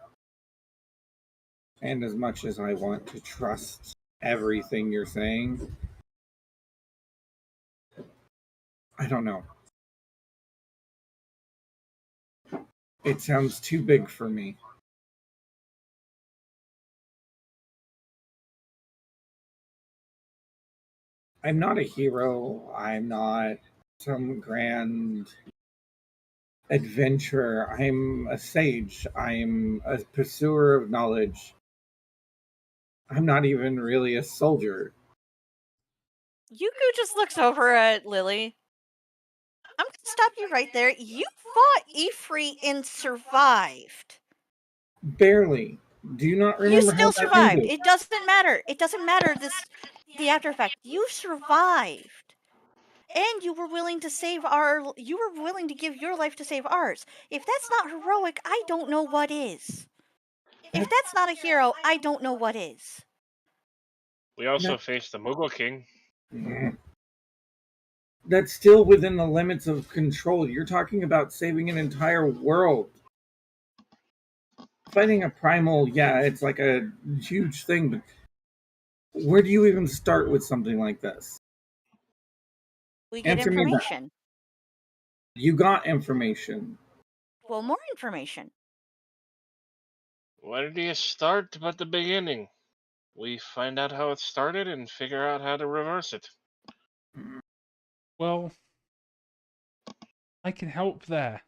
And as much as I want to trust everything you're saying, I don't know. It sounds too big for me. I'm not a hero. I'm not some grand adventurer. I'm a sage. I'm a pursuer of knowledge. I'm not even really a soldier. Yuku just looks over at Lily. I'm gonna stop you right there. You fought Ifri and survived. Barely. Do you not remember You still how that survived. ended? It doesn't matter. It doesn't matter the after effect. You survived. And you were willing to give your life to save ours. If that's not heroic, I don't know what is. If that's not a hero, I don't know what is. We also faced the Moogle King. That's still within the limits of control. You're talking about saving an entire world. Fighting a primal, yeah, it's like a huge thing, but where do you even start with something like this? We get Answer me that. information. You got information. Well, more information. Where do you start but the beginning? We find out how it started and figure out how to reverse it. Well, I can help there.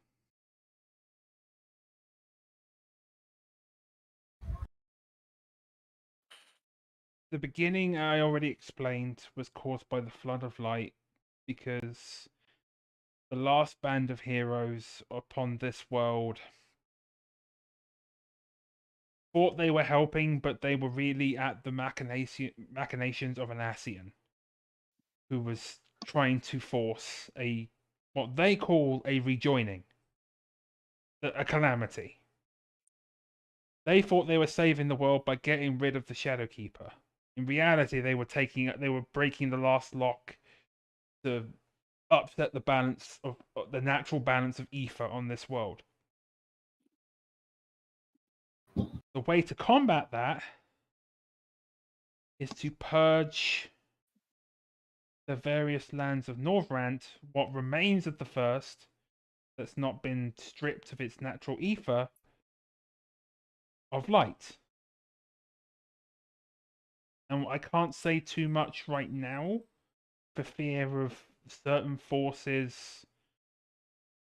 The beginning, I already explained, was caused by the flood of light because the last band of heroes upon this world thought they were helping, but they were really at the machinations of an Asian who was trying to force what they call a rejoining, a calamity. They thought they were saving the world by getting rid of the Shadowkeeper. In reality, they were breaking the last lock to upset the natural balance of ether on this world. The way to combat that is to purge the various lands of Northrant, what remains of the first that's not been stripped of its natural ether, of light. And I can't say too much right now for fear of certain forces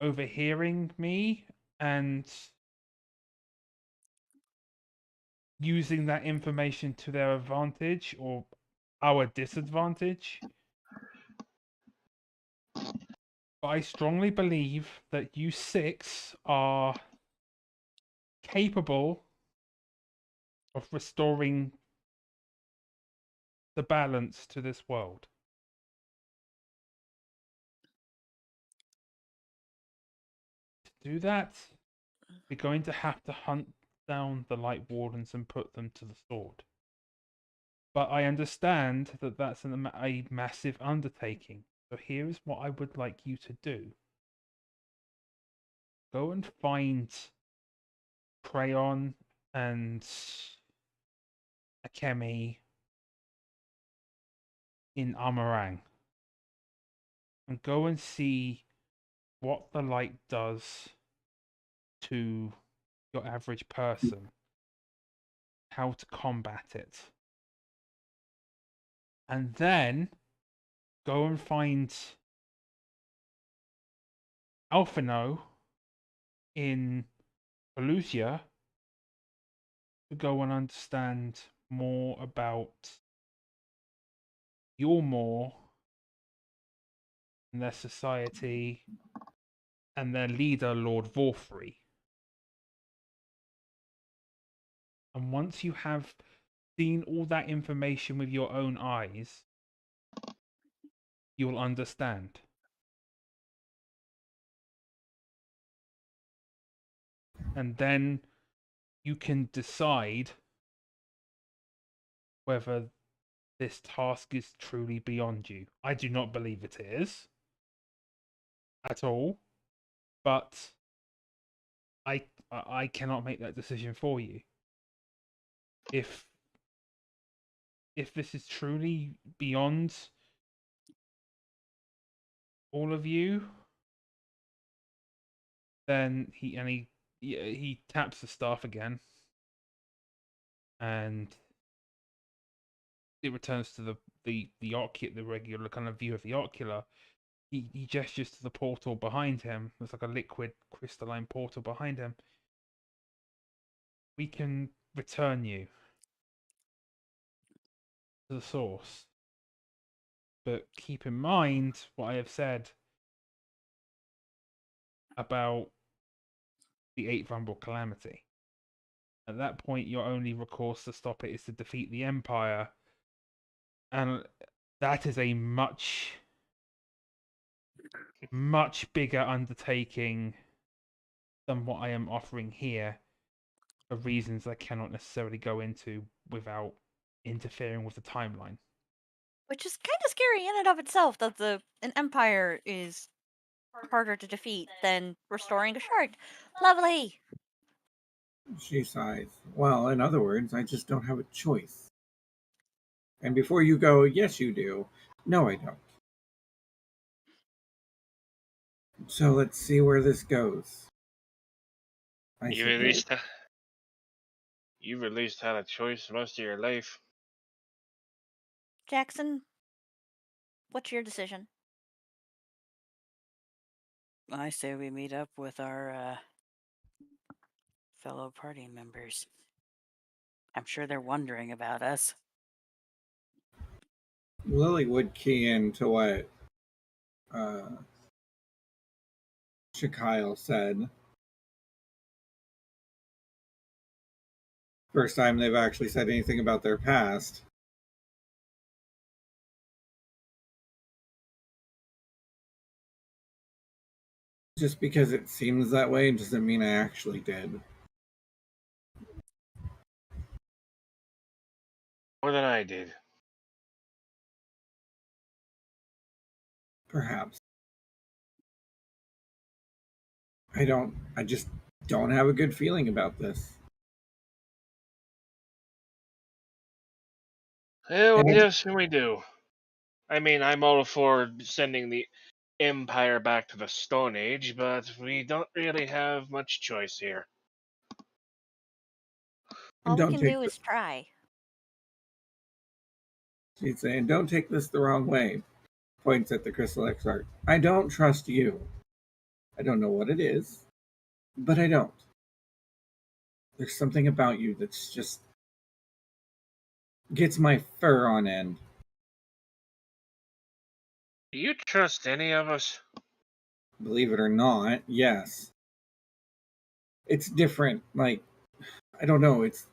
overhearing me and using that information to their advantage or our disadvantage. But I strongly believe that you 6 are capable of restoring the balance to this world. To do that, we're going to have to hunt down the Light Wardens and put them to the sword. But I understand that that's a massive undertaking. So here is what I would like you to do. Go and find Crayon and Akemi in Amarang. And go and see what the light does to your average person. How to combat it. And then go and find Alphino in Pelusia to go and understand more about Yulmore and their society and their leader, Lord Vorfrey. And once you have seen all that information with your own eyes, you'll understand. And then you can decide whether this task is truly beyond you. I do not believe it is at all, but I cannot make that decision for you. If this is truly beyond all of you, then he taps the staff again, and it returns to the regular kind of view of the ocular. He gestures to the portal behind him. There's like a liquid crystalline portal behind him. We can return you to the source. But keep in mind what I have said about the 8th Umbral Calamity. At that point, your only recourse to stop it is to defeat the Empire. And that is a much bigger undertaking than what I am offering here, for reasons I cannot necessarily go into without interfering with the timeline. Which is kind of scary in and of itself, that an empire is harder to defeat than restoring a shard. Lovely! She sighs. Well, in other words, I just don't have a choice. And before you go, yes, you do. No, I don't. So let's see where this goes. You've at least had a choice most of your life. Jackson, what's your decision? I say we meet up with our fellow party members. I'm sure they're wondering about us. Lily would key into what Shakyle said. First time they've actually said anything about their past. Just because it seems that way doesn't mean I actually did. More than I did. Perhaps. I just don't have a good feeling about this. Well, And yes, we do. I mean, I'm all for sending the Empire back to the Stone Age, but we don't really have much choice here. All we don't can take do is try. She's saying, don't take this the wrong way. Points at the crystal X-Arc. I don't trust you. I don't know what it is, but I don't. There's something about you that's just gets my fur on end. Do you trust any of us? Believe it or not, yes. It's different. Like, I don't know. It's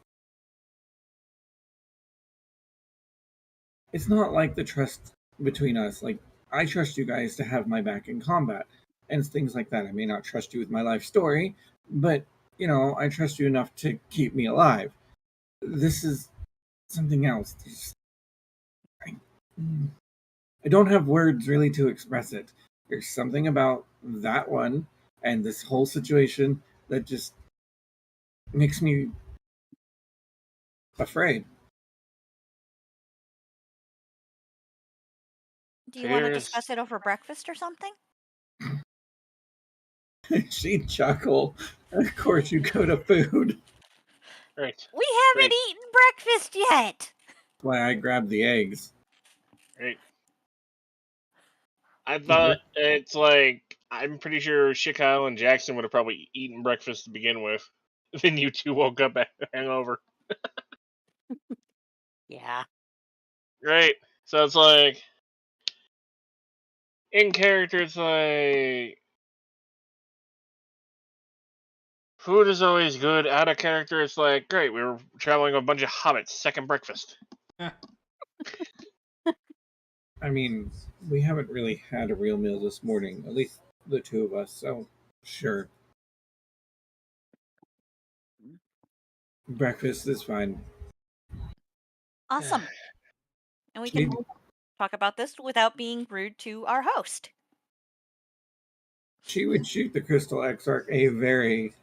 not like the trust between us. Like, I trust you guys to have my back in combat and things like that. I may not trust you with my life story, but I trust you enough to keep me alive. This is something else. I don't have words really to express it. There's something about that one and this whole situation that just makes me afraid. Do you want to Fears. discuss it over breakfast or something? She'd chuckle. Of course, you go to food. Right. We haven't eaten breakfast yet. That's why I grabbed the eggs. Right. I thought it's like, I'm pretty sure Shikyle and Jackson would have probably eaten breakfast to begin with. Then you two woke up hangover. Yeah. Right. So it's like, in character, it's like, food is always good. Out of character, it's like, great, we were traveling with a bunch of hobbits, second breakfast. I mean, we haven't really had a real meal this morning, at least the two of us, so sure. Breakfast is fine. Awesome. And we can talk about this without being rude to our host. She would shoot the Crystal Exarch a very,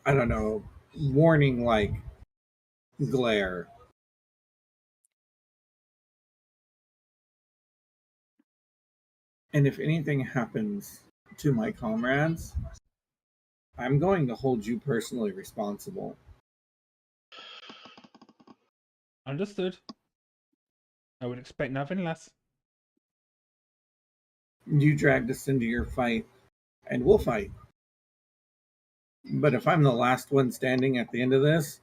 I don't know, warning like glare. And if anything happens to my comrades, I'm going to hold you personally responsible. Understood. I would expect nothing less. You dragged us into your fight, and we'll fight. But if I'm the last one standing at the end of this,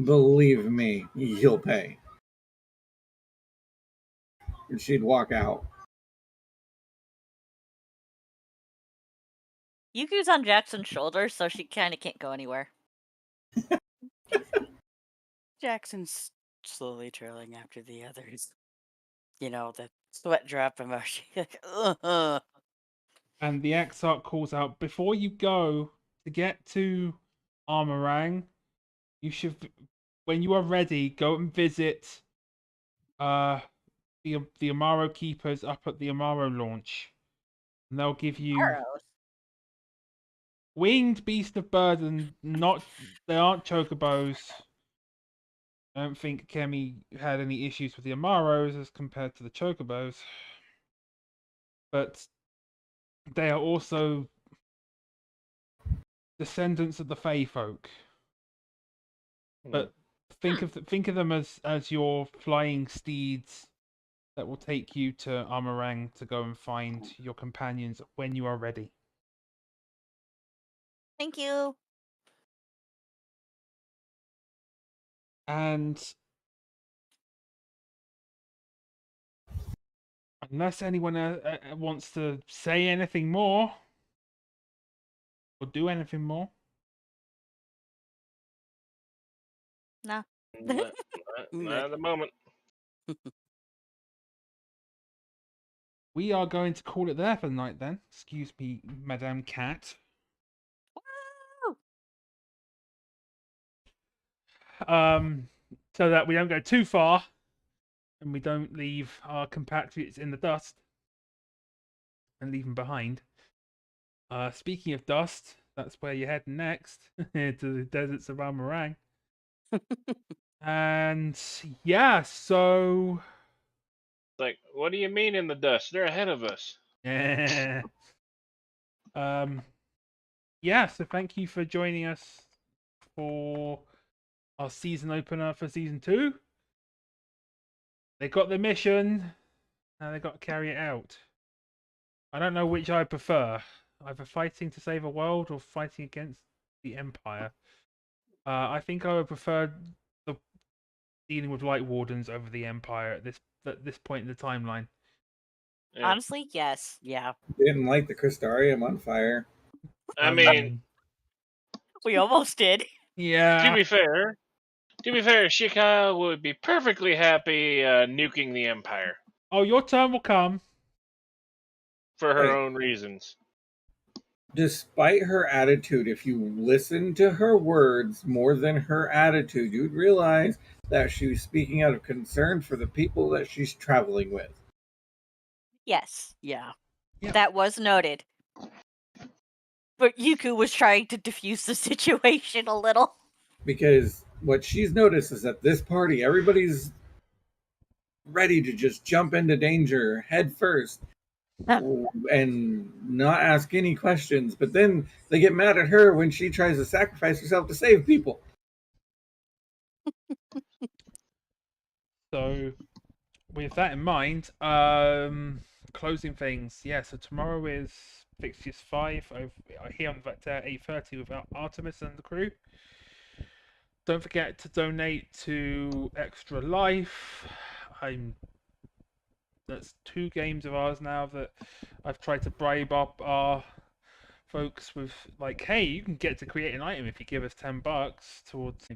believe me, you'll pay. And she'd walk out. Yuku's on Jackson's shoulder, so she kind of can't go anywhere. Jackson's slowly trailing after the others. The sweat drop emotion. And the Exarch calls out, before you go to get to Armorang, you should, when you are ready, go and visit the Amaro keepers up at the Amaro launch. And they'll give you Arrows. winged beast of burden. They aren't chocobos. I don't think Kemi had any issues with the Amaros as compared to the chocobos. But they are also descendants of the Fey folk. But think of them as your flying steeds that will take you to Amarang to go and find your companions when you are ready. Thank you. And unless anyone wants to say anything more, or do anything more? Nah. Not at the moment. We are going to call it there for the night then. Excuse me, Madame Cat. So that we don't go too far and we don't leave our compatriots in the dust and leave them behind. Speaking of dust, that's where you're heading next, to the deserts of Almarang. And yeah, so Like, what do you mean in the dust? They're ahead of us. yeah. Yeah, so thank you for joining us for our season opener for season 2. They got the mission, and they got to carry it out. I don't know which I prefer, either fighting to save a world or fighting against the Empire. I think I would prefer the dealing with Light Wardens over the Empire at this point in the timeline. Yeah. Honestly, yes. Yeah. Didn't light the Crystarium on fire. I mean, We almost did. yeah. to be fair, Shika would be perfectly happy nuking the Empire Oh, your turn will come. for her Right. own reasons. Despite her attitude, if you listen to her words more than her attitude, you'd realize that she's speaking out of concern for the people that she's traveling with. Yes. Yeah. Yeah. That was noted. But Yuku was trying to diffuse the situation a little. Because what she's noticed is that this party, everybody's ready to just jump into danger head first and not ask any questions. But then they get mad at her when she tries to sacrifice herself to save people. So, with that in mind, closing things. Yeah, so tomorrow is FFXIV over here on at 8:30 with Artemis and the crew. Don't forget to donate to Extra Life. That's 2 games of ours now that I've tried to bribe up our folks with, like, hey, you can get to create an item if you give us $10 towards